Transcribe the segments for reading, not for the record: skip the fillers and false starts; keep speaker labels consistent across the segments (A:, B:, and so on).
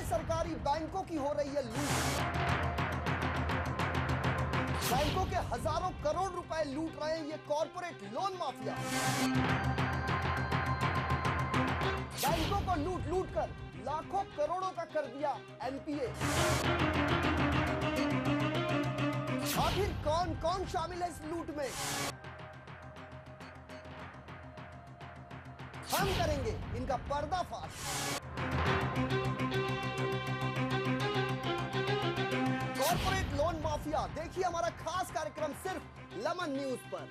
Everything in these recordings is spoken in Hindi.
A: सरकारी बैंकों की हो रही है लूट। बैंकों के हजारों करोड़ रुपए लूट रहे हैं ये कॉर्पोरेट लोन माफिया। बैंकों को लूट लूट कर लाखों करोड़ों का कर दिया एनपीए। आखिर कौन कौन शामिल है इस लूट में? हम करेंगे इनका पर्दाफाश। कॉर्पोरेट लोन माफिया, देखिए हमारा खास कार्यक्रम सिर्फ लेमन न्यूज पर।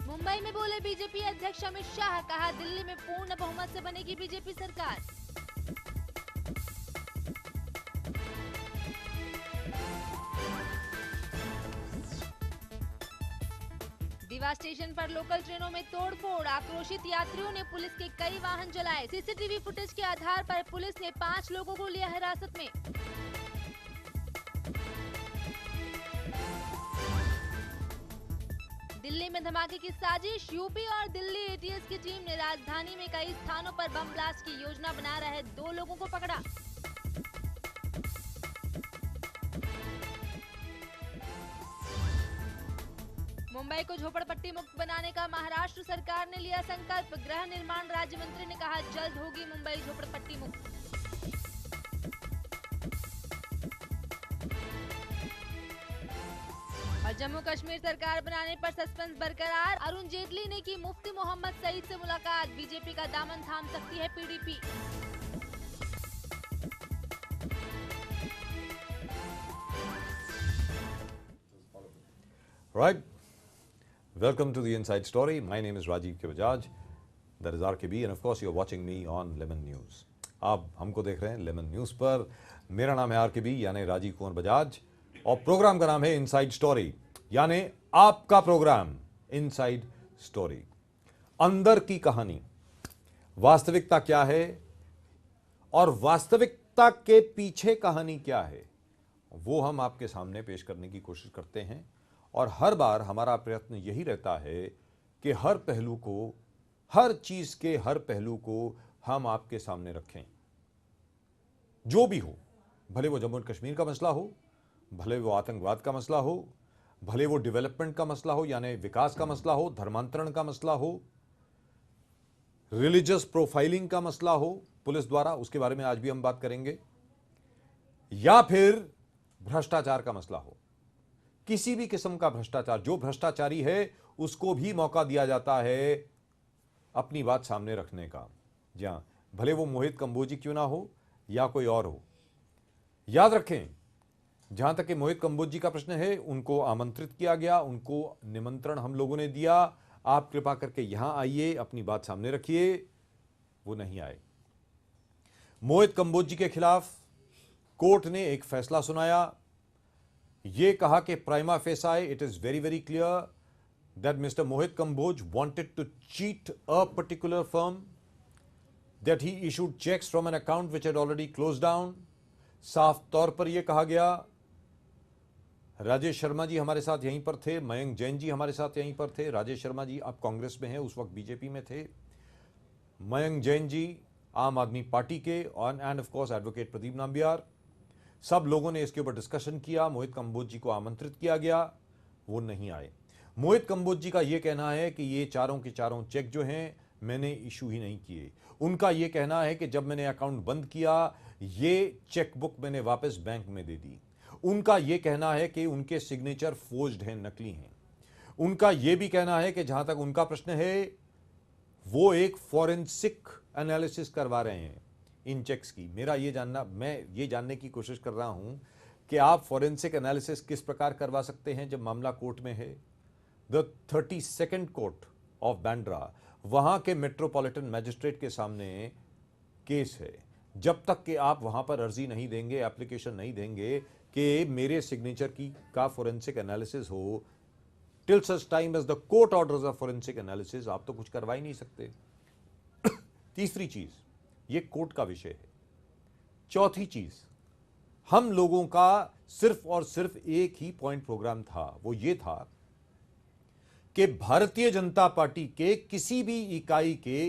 B: मुंबई में बोले बीजेपी अध्यक्ष अमित शाह, कहा दिल्ली में पूर्ण बहुमत से बनेगी बीजेपी सरकार। दीवा स्टेशन पर लोकल ट्रेनों में तोड़फोड़, आक्रोशित यात्रियों ने पुलिस के कई वाहन जलाए। सीसीटीवी फुटेज के आधार पर पुलिस ने 5 लोगों को लिया हिरासत में। दिल्ली में धमाके की साजिश, यूपी और दिल्ली एटीएस की टीम ने राजधानी में कई स्थानों पर बम ब्लास्ट की योजना बना रहे 2 लोगों को पकड़ा। मुंबई को झोपड़पट्टी मुक्त बनाने का महाराष्ट्र सरकार ने लिया संकल्प। गृह निर्माण राज्य मंत्री ने कहा जल्द होगी मुंबई झोपड़पट्टी मुक्त। और जम्मू कश्मीर सरकार बनाने पर सस्पेंस बरकरार, अरुण जेटली ने की मुफ्ती मोहम्मद सईद से मुलाकात। बीजेपी का दामन थाम सकती है PDP.
C: Right. Welcome to the Inside Story. My name is Rajiv K. Bajaj. That is RKB and of course you're watching me on Lemon News. आप हमको देख रहे हैं लेमन न्यूज पर। मेरा नाम है आरकेबी यानी राजीव कुमार बजाज और प्रोग्राम का नाम है इनसाइड स्टोरी यानी आपका प्रोग्राम इनसाइड स्टोरी। अंदर की कहानी, वास्तविकता क्या है और वास्तविकता के पीछे कहानी क्या है, वो हम आपके सामने पेश करने की कोशिश करते हैं। और हर बार हमारा प्रयत्न यही रहता है कि हर पहलू को, हर चीज के हर पहलू को हम आपके सामने रखें। जो भी हो, भले वो जम्मू एंड कश्मीर का मसला हो, भले वो आतंकवाद का मसला हो, भले वो डेवलपमेंट का मसला हो यानी विकास का मसला हो, धर्मांतरण का मसला हो, रिलीजियस प्रोफाइलिंग का मसला हो पुलिस द्वारा, उसके बारे में आज भी हम बात करेंगे, या फिर भ्रष्टाचार का मसला हो। किसी भी किस्म का भ्रष्टाचार, जो भ्रष्टाचारी है उसको भी मौका दिया जाता है अपनी बात सामने रखने का। जी हां, भले वो मोहित कंबोजी क्यों ना हो या कोई और हो। याद रखें, जहां तक कि मोहित कंबोजी का प्रश्न है, उनको आमंत्रित किया गया, उनको निमंत्रण हम लोगों ने दिया, आप कृपा करके यहां आइए, अपनी बात सामने रखिए। वो नहीं आए। मोहित कंबोजी के खिलाफ कोर्ट ने एक फैसला सुनाया। ये कहा कि prima facie it is very very clear that mister Mohit Kamboj wanted to cheat a particular firm, that he issued checks from an account which had already closed down। साफ तौर पर यह कहा गया। राजेश शर्मा जी हमारे साथ यहीं पर थे, मयंक जैन जी हमारे साथ यहीं पर थे। राजेश शर्मा जी अब कांग्रेस में हैं, उस वक्त बीजेपी में थे। मयंक जैन जी आम आदमी पार्टी के, end of course advocate Pradeep Nambiar. सब लोगों ने इसके ऊपर डिस्कशन किया। मोहित कंबोज जी को आमंत्रित किया गया, वो नहीं आए। मोहित कंबोज जी का यह कहना है कि ये चारों के चारों चेक जो हैं मैंने इशू ही नहीं किए। उनका यह कहना है कि जब मैंने अकाउंट बंद किया, ये चेकबुक मैंने वापस बैंक में दे दी। उनका यह कहना है कि उनके सिग्नेचर फोर्ज्ड हैं, नकली हैं। उनका यह भी कहना है कि जहां तक उनका प्रश्न है, वो एक फॉरेंसिक एनालिसिस करवा रहे हैं, इन चेक्स की। मैं ये जानने की कोशिश कर रहा हूं कि आप फॉरेंसिक एनालिसिस किस प्रकार करवा सकते हैं जब मामला कोर्ट में है। The 32nd court of Bandra, वहां के मेट्रोपॉलिटन मैजिस्ट्रेट के सामने केस है। जब तक कि आप वहां पर अर्जी नहीं देंगे, एप्लीकेशन नहीं देंगे कि मेरे सिग्नेचर का फॉरेंसिक एनालिसिस हो, till such time as the court orders of forensic analysis, आप तो कुछ करवा ही नहीं सकते। तीसरी चीज, ये कोर्ट का विषय है। चौथी चीज, हम लोगों का सिर्फ और सिर्फ एक ही पॉइंट प्रोग्राम था, वो ये था कि भारतीय जनता पार्टी के किसी भी इकाई के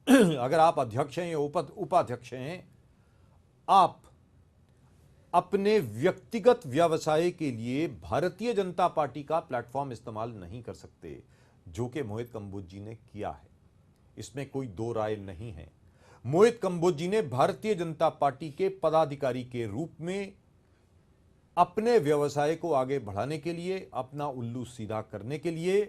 C: अगर आप अध्यक्ष हैं या उपाध्यक्ष हैं, आप अपने व्यक्तिगत व्यवसाय के लिए भारतीय जनता पार्टी का प्लेटफॉर्म इस्तेमाल नहीं कर सकते, जो कि मोहित कंबोज जी ने किया है। इसमें कोई दो राय नहीं है। मोहित कंबोज जी ने भारतीय जनता पार्टी के पदाधिकारी के रूप में अपने व्यवसाय को आगे बढ़ाने के लिए, अपना उल्लू सीधा करने के लिए,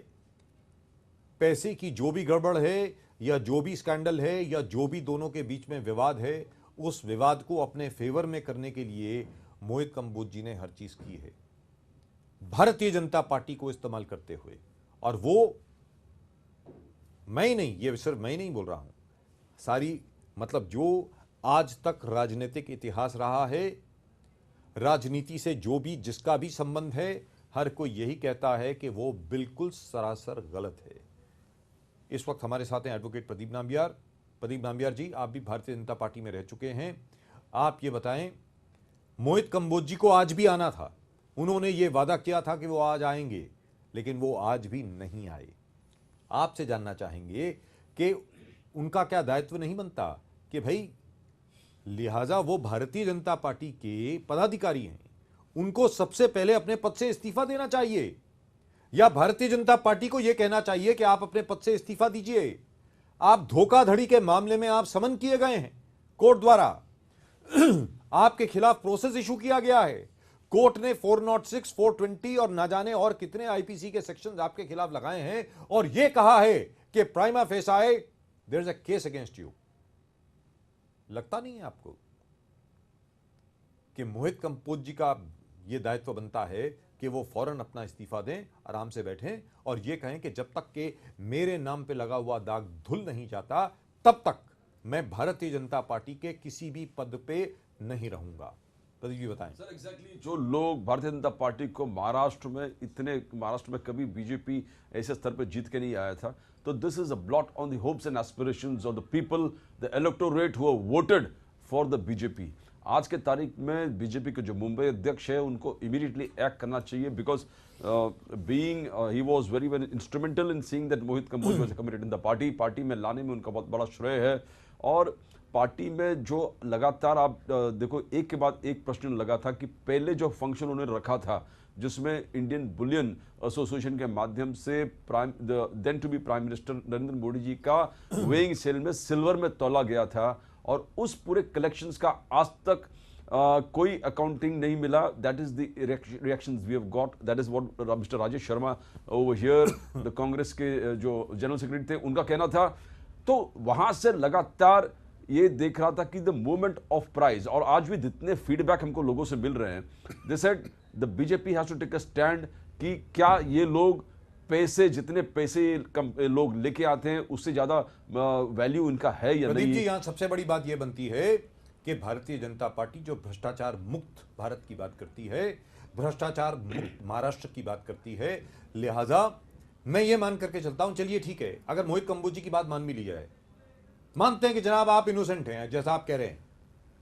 C: पैसे की जो भी गड़बड़ है या जो भी स्कैंडल है या जो भी दोनों के बीच में विवाद है, उस विवाद को अपने फेवर में करने के लिए मोहित कंबोज जी ने हर चीज की है, भारतीय जनता पार्टी को इस्तेमाल करते हुए। और वो मैं ही नहीं, ये सिर्फ मैं ही नहीं बोल रहा हूं, सारी मतलब जो आज तक राजनीतिक इतिहास रहा है, राजनीति से जो भी जिसका भी संबंध है, हर कोई यही कहता है कि वो बिल्कुल सरासर गलत है। इस वक्त हमारे साथ हैं एडवोकेट प्रदीप नाम्बियार। प्रदीप नाम्बियार जी, आप भी भारतीय जनता पार्टी में रह चुके हैं, आप ये बताएं, मोहित कंबोज जी को आज भी आना था, उन्होंने ये वादा किया था कि वो आज आएंगे, लेकिन वो आज भी नहीं आए। आपसे जानना चाहेंगे कि उनका क्या दायित्व नहीं बनता कि भाई, लिहाजा वो भारतीय जनता पार्टी के पदाधिकारी हैं, उनको सबसे पहले अपने पद से इस्तीफा देना चाहिए, या भारतीय जनता पार्टी को यह कहना चाहिए कि आप अपने पद से इस्तीफा दीजिए। आप धोखाधड़ी के मामले में आप समन किए गए हैं कोर्ट द्वारा, आपके खिलाफ प्रोसेस इशू किया गया है। कोर्ट ने 406, 420 और ना जाने और कितने आईपीसी के सेक्शंस आपके खिलाफ लगाए हैं और यह कहा है कि prima facie there is a case against you. लगता नहीं है आपको कि मोहित कंबोज जी का यह दायित्व बनता है कि वो फौरन अपना इस्तीफा दें, आराम से बैठें और ये कहें कि जब तक के मेरे नाम पे लगा हुआ दाग धुल नहीं जाता, तब तक मैं भारतीय जनता पार्टी के किसी भी पद पे नहीं रहूंगा। प्रदीप जी बताएं।
D: सर एग्जैक्टली जो लोग भारतीय जनता पार्टी को महाराष्ट्र में कभी बीजेपी ऐसे स्तर पर जीत के नहीं आया था, तो this is a blot on the hopes and aspirations of the people, the electorate who have voted for the BJP. आज के तारीख में बीजेपी के जो मुंबई अध्यक्ष है, उनको इमीडिएटली एक्ट करना चाहिए, because being he was very very instrumental in seeing that Mohit Kamboj was committed in the party में लाने में उनका बहुत बड़ा श्रेय है। और पार्टी में जो लगातार आप देखो, एक के बाद एक प्रश्न लगा था कि पहले जो फंक्शन उन्होंने रखा था, जिसमें इंडियन बुलियन एसोसिएशन के माध्यम से then to be prime minister Narendra Modi ji का वेइंग सेल में सिल्वर में तोला गया था, और उस पूरे कलेक्शंस का आज तक कोई अकाउंटिंग नहीं मिला। That is the reactions we have got, that is what mister Rajesh Sharma over here, the Congress के जो जनरल सेक्रेटरी थे, उनका कहना था। तो वहां से लगातार ये देख रहा था कि द मूवमेंट ऑफ प्राइज, और आज भी जितने फीडबैक हमको लोगों से मिल रहे हैं, they said the BJP has to take a stand कि क्या ये लोग पैसे, जितने पैसे लोग लेके आते हैं, उससे ज्यादा वैल्यू इनका है या नहीं।
C: जी, यहां सबसे बड़ी बात यह बनती है कि भारतीय जनता पार्टी जो भ्रष्टाचार मुक्त भारत की बात करती है, भ्रष्टाचार मुक्त महाराष्ट्र की बात करती है, लिहाजा मैं ये मान करके चलता हूं, चलिए ठीक है, अगर मोहित कंबोज जी की बात मान भी ली जाए, मानते हैं कि जनाब आप इनोसेंट हैं जैसा आप कह रहे हैं,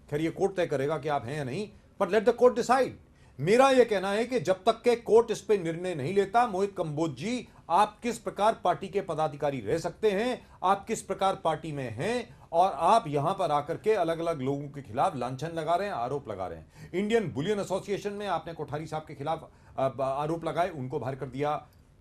C: खैर ये कोर्ट तय करेगा कि आप हैं या नहीं, but let the court decide. मेरा यह कहना है कि जब तक के कोर्ट इस पे निर्णय नहीं लेता, मोहित कंबोज जी आप किस प्रकार पार्टी के पदाधिकारी रह सकते हैं, आप किस प्रकार पार्टी में हैं, और आप यहां पर आकर के अलग अलग लोगों के खिलाफ लांछन लगा रहे हैं, आरोप लगा रहे हैं। इंडियन बुलियन एसोसिएशन में आपने कोठारी साहब के खिलाफ आरोप लगाए, उनको बाहर कर दिया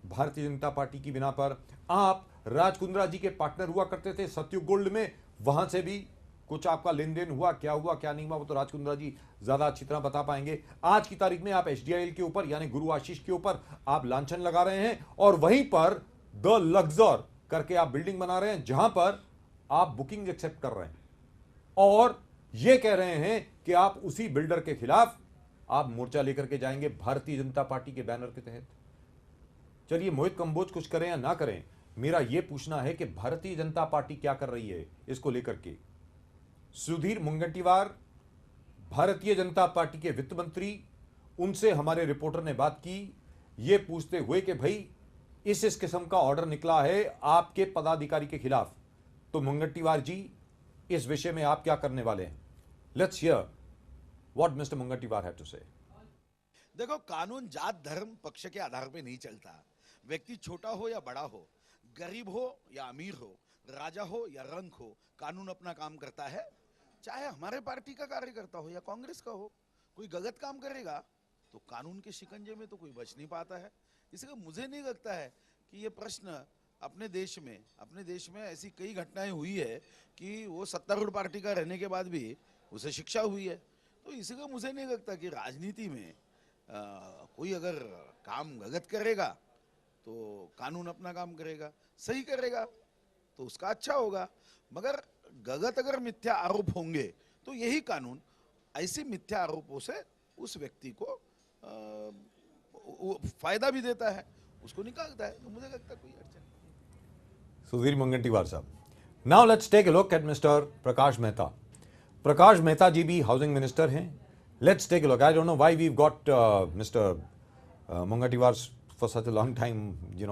C: भारतीय जनता पार्टी की बिना पर। आप राज कुंद्रा जी के पार्टनर हुआ करते थे सत्यु गोल्ड में, वहां से भी कुछ आपका लेन देन हुआ क्या नहीं हुआ, वो तो राज कुंद्रा जी ज्यादा अच्छी तरह बता पाएंगे। आज की तारीख में आप एचडीआईएल के ऊपर यानी गुरु आशीष के ऊपर आप लांछन लगा रहे हैं, और वहीं पर द लग्जर करके आप बिल्डिंग बना रहे हैं, जहां पर आप बुकिंग एक्सेप्ट कर रहे हैं, और ये कह रहे हैं कि आप उसी बिल्डर के खिलाफ आप मोर्चा लेकर के जाएंगे भारतीय जनता पार्टी के बैनर के तहत। चलिए मोहित कंबोज कुछ करें या ना करें, मेरा यह पूछना है कि भारतीय जनता पार्टी क्या कर रही है इसको लेकर के। सुधीर मुनगंटीवार भारतीय जनता पार्टी के वित्त मंत्री, उनसे हमारे रिपोर्टर ने बात की ये पूछते हुए कि भाई इस किस्म का ऑर्डर निकला है आपके पदाधिकारी के खिलाफ, तो मुनगंटीवार जी इस विषय में आप क्या करने वाले हैं? Let's hear what mister Mungantiwar have to say.
E: देखो, कानून जात धर्म पक्ष के आधार पे नहीं चलता। व्यक्ति छोटा हो या बड़ा हो, गरीब हो या अमीर हो, राजा हो या रंक हो, कानून अपना काम करता है। चाहे हमारे पार्टी का कार्यकर्ता हो या कांग्रेस का हो, कोई गलत काम करेगा तो कानून के शिकंजे में तो कोई बच नहीं पाता है। इसलिए मुझे नहीं लगता है कि ये प्रश्न अपने देश में ऐसी कई घटनाएं हुई है कि वो सत्तारूढ़ पार्टी का रहने के बाद भी उसे शिक्षा हुई है। तो इसलिए मुझे नहीं लगता कि राजनीति में कोई अगर काम गलत करेगा तो कानून अपना काम करेगा, सही करेगा तो उसका अच्छा होगा। मगर गलत अगर मिथ्या आरोप होंगे तो यही कानून ऐसे मिथ्या आरोपों से उस व्यक्ति को फायदा भी देता है, उसको निकालता है। तो मुझे लगता है कोई अड़चन नहीं।
C: सुधीर मुनगंटीवार साहब, now let's take a look at Mister Prakash Mehta. Prakash Mehta ji भी हाउसिंग मिनिस्टर हैं। Let's take a look, I don't know why we got Mister Mungantiwar for such a long time,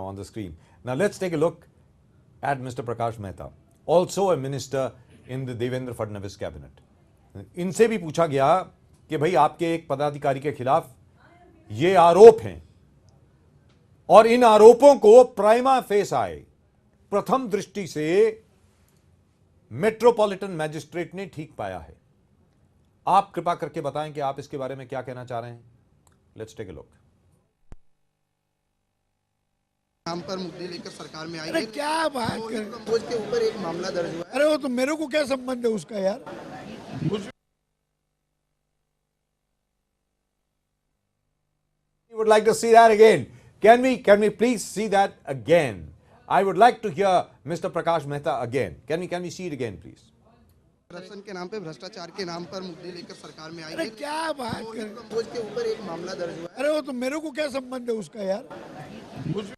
C: on the screen. Now let's take a look at Mr. Prakash Mehta, also a minister in the Devendra Fadnavis cabinet. इनसे भी पूछा गया कि भाई आपके एक पदाधिकारी के खिलाफ ये आरोप हैं और इन आरोपों को प्राइमा फेसाई प्रथम दृष्टि से मेट्रोपॉलिटन मैजिस्ट्रेट ने ठीक पाया है। आप कृपा करके बताएं कि आप इसके बारे में क्या कहना चाह रहे हैं। Let's take a look.
F: नाम पर मुद्दे लेकर सरकार में आई।
G: अरे क्या बात कर,
F: कंबोज के ऊपर एक मामला दर्ज हुआ है।
G: अरे वो तो मेरे को क्या संबंध है उसका यार।
C: You would like to see that again? Can we please see that again? I would like to hear Mr. Prakash Mehta again. Can we see it again, please?
F: Corruption के नाम पे, भ्रष्टाचार के नाम पर मुद्दे लेकर सरकार में आई।
G: अरे क्या बात कर,
F: कंबोज के ऊपर एक मामला दर्ज हुआ है।
G: अरे वो तो मेरे को क्या संबंध है उसका यार।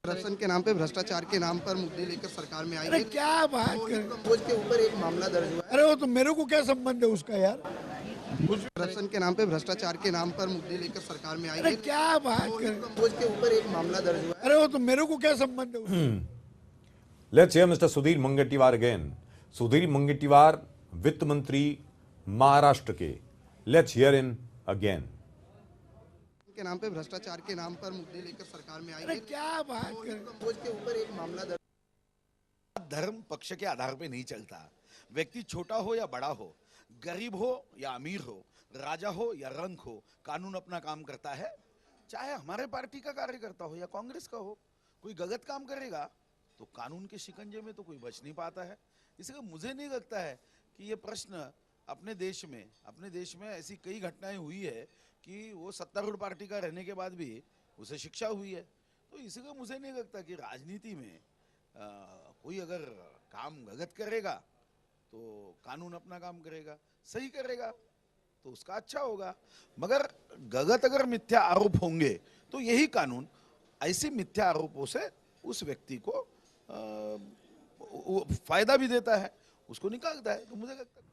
F: करप्शन के नाम पे, भ्रष्टाचार के नाम पर मुद्दे लेकर सरकार में आई।
G: अरे क्या बात कर,
F: कंबोज के ऊपर एक मामला दर्ज हुआ है।
G: अरे वो तो मेरे को क्या संबंध है उसका यार।
F: करप्शन के नाम पे, भ्रष्टाचार के नाम पर मुद्दे लेकर सरकार में आई।
G: अरे क्या बात कर,
F: कंबोज के ऊपर एक मामला दर्ज हुआ है।
G: अरे वो तो मेरे को क्या संबंध है उसका।
C: Let's hear Mr. Sudhir Mungantiwar again. Sudhir Mungantiwar, वित्त मंत्री महाराष्ट्र के। Let's hear him again.
F: के नाम पे, भ्रष्टाचार के नाम पर मुद्दे लेकर सरकार में आई।
G: अरे क्या बात कर,
F: कंबोज के ऊपर एक मामला दर्ज।
E: धर्म पक्ष के आधार पे नहीं चलता। व्यक्ति छोटा हो या बड़ा हो, गरीब हो या अमीर हो, राजा हो या रंक हो, कानून अपना काम करता है। चाहे हमारे पार्टी का कार्यकर्ता हो या कांग्रेस का हो, कोई गलत काम करेगा तो कानून के शिकंजे में तो कोई बच नहीं पाता है। इसलिए मुझे नहीं लगता है कि ये प्रश्न अपने देश में ऐसी कई घटनाएं हुई है कि वो सत्तारूढ़ पार्टी का रहने के बाद भी उसे शिक्षा हुई है। तो इसलिए मुझे नहीं लगता कि राजनीति में कोई अगर काम गलत करेगा तो कानून अपना काम करेगा, सही करेगा तो उसका अच्छा होगा। मगर गलत अगर मिथ्या आरोप होंगे तो यही कानून ऐसे मिथ्या आरोपों से उस व्यक्ति को फायदा भी देता है, उसको निकालता है। तो मुझे लगता है।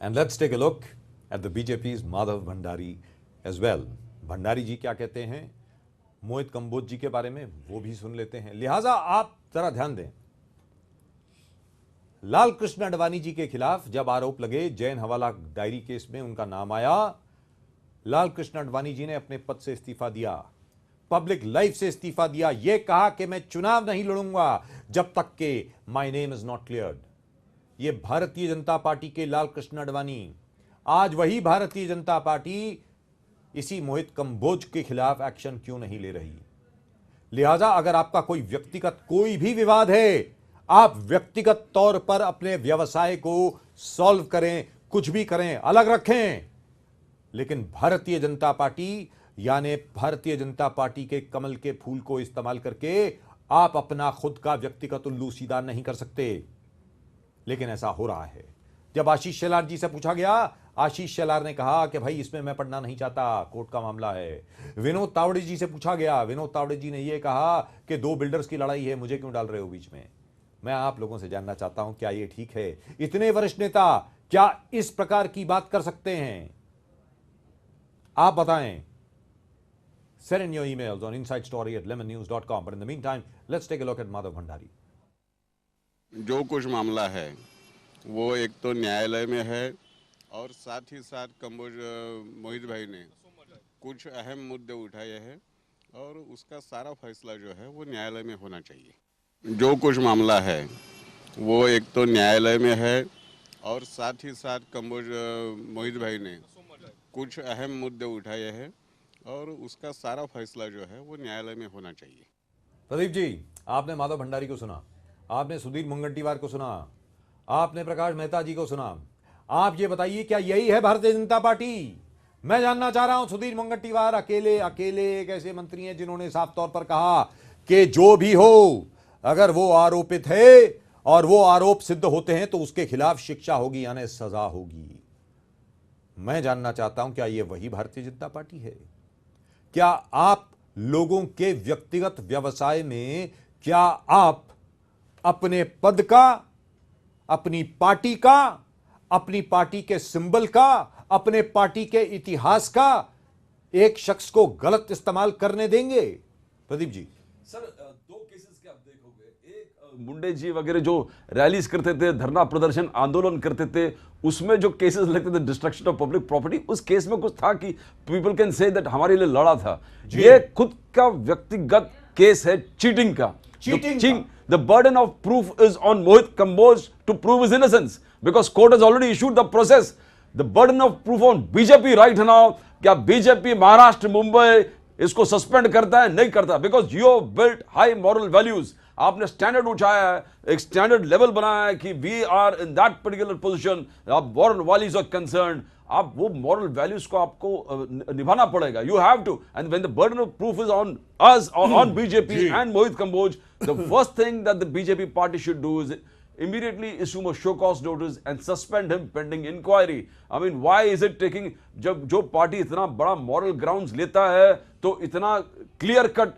C: And let's take a look at the BJP's Madhav Bhandari as well. Bhandari जी क्या कहते हैं मोहित कंबोज जी के बारे में वो भी सुन लेते हैं। लिहाजा आप जरा ध्यान दें, लाल कृष्ण अडवाणी जी के खिलाफ जब आरोप लगे जैन हवाला डायरी केस में उनका नाम आया, लाल कृष्ण अडवाणी जी ने अपने पद से इस्तीफा दिया, पब्लिक लाइफ से इस्तीफा दिया, यह कहा कि मैं चुनाव नहीं लड़ूंगा जब तक के my name is not cleared. ये भारतीय जनता पार्टी के लाल कृष्ण अडवाणी, आज वही भारतीय जनता पार्टी इसी मोहित कंबोज के खिलाफ एक्शन क्यों नहीं ले रही? लिहाजा अगर आपका कोई व्यक्तिगत कोई भी विवाद है, आप व्यक्तिगत तौर पर अपने व्यवसाय को सॉल्व करें, कुछ भी करें, अलग रखें, लेकिन भारतीय जनता पार्टी यानी भारतीय जनता पार्टी के कमल के फूल को इस्तेमाल करके आप अपना खुद का व्यक्तिगत उल्लू सीधा नहीं कर सकते। लेकिन ऐसा हो रहा है। जब आशीष शेलार जी से पूछा गया, आशीष शेलार ने कहा कि भाई इसमें मैं पढ़ना नहीं चाहता, कोर्ट का मामला है। विनोद तावड़े जी से पूछा गया, विनोद तावड़े जी ने यह कहा कि 2 बिल्डर्स की लड़ाई है, मुझे क्यों डाल रहे हो बीच में। मैं आप लोगों से जानना चाहता हूं, क्या यह ठीक है? इतने वरिष्ठ नेता क्या इस प्रकार की बात कर सकते हैं? आप बताएं। Send in your emails on insidestory@lemonnews.com. But in the meantime, let's take a look at Madhav Bhandari.
H: जो कुछ मामला है वो एक तो न्यायालय में है और साथ ही साथ कंबोज मोहित भाई ने कुछ अहम मुद्दे उठाए हैं और उसका सारा फैसला जो है वो न्यायालय में होना चाहिए। जो कुछ मामला है वो एक तो न्यायालय में है और साथ ही साथ कंबोज मोहित भाई ने कुछ अहम मुद्दे उठाए हैं और उसका सारा फैसला जो है वो न्यायालय में होना चाहिए।
C: प्रदीप जी, आपने माधव भंडारी को सुना, आपने सुधीर मुनगंटीवार को सुना, आपने प्रकाश मेहता जी को सुना। आप ये बताइए, क्या यही है भारतीय जनता पार्टी? मैं जानना चाह रहा हूं, सुधीर मुनगंटीवार अकेले एक ऐसे मंत्री हैं जिन्होंने साफ तौर पर कहा कि जो भी हो, अगर वो आरोपित है और वो आरोप सिद्ध होते हैं तो उसके खिलाफ शिक्षा होगी, यानी सजा होगी। मैं जानना चाहता हूं, क्या यह वही भारतीय जनता पार्टी है? क्या आप लोगों के व्यक्तिगत व्यवसाय में, क्या आप अपने पद का, अपनी पार्टी का, अपनी पार्टी के सिंबल का, अपने पार्टी के इतिहास का एक शख्स को गलत इस्तेमाल करने देंगे? प्रदीप जी
D: सर, 2 केसेस के आप देखोगे, एक मुंडे जी वगैरह जो रैलीज करते थे, धरना प्रदर्शन आंदोलन करते थे, उसमें जो केसेस लगते थे डिस्ट्रक्शन ऑफ पब्लिक प्रॉपर्टी, उस केस में कुछ था कि पीपल कैन से दैट हमारे लिए लड़ा था। ये खुद का व्यक्तिगत केस है चीटिंग का। The burden of proof is on Mohit Kamboj to prove his innocence because court has already issued the process. The burden of proof on BJP right now, क्या BJP महाराष्ट्र मुंबई इसको सस्पेंड करता है? नहीं करता, because you have built high moral values. आपने स्टैंडर्ड उठाया है, एक स्टैंडर्ड लेवल बनाया है कि we are in that particular position, आप moral values are concerned, आप वो moral values को आपको निभाना पड़ेगा. You have to, and when the burden of proof is on us or on BJP and Mohit Kamboj, the first thing that the BJP party should do is immediately issue a show cause notice and suspend him pending inquiry. I mean, why is it taking, जब जो पार्टी इतना बड़ा moral grounds लेता है तो इतना clear cut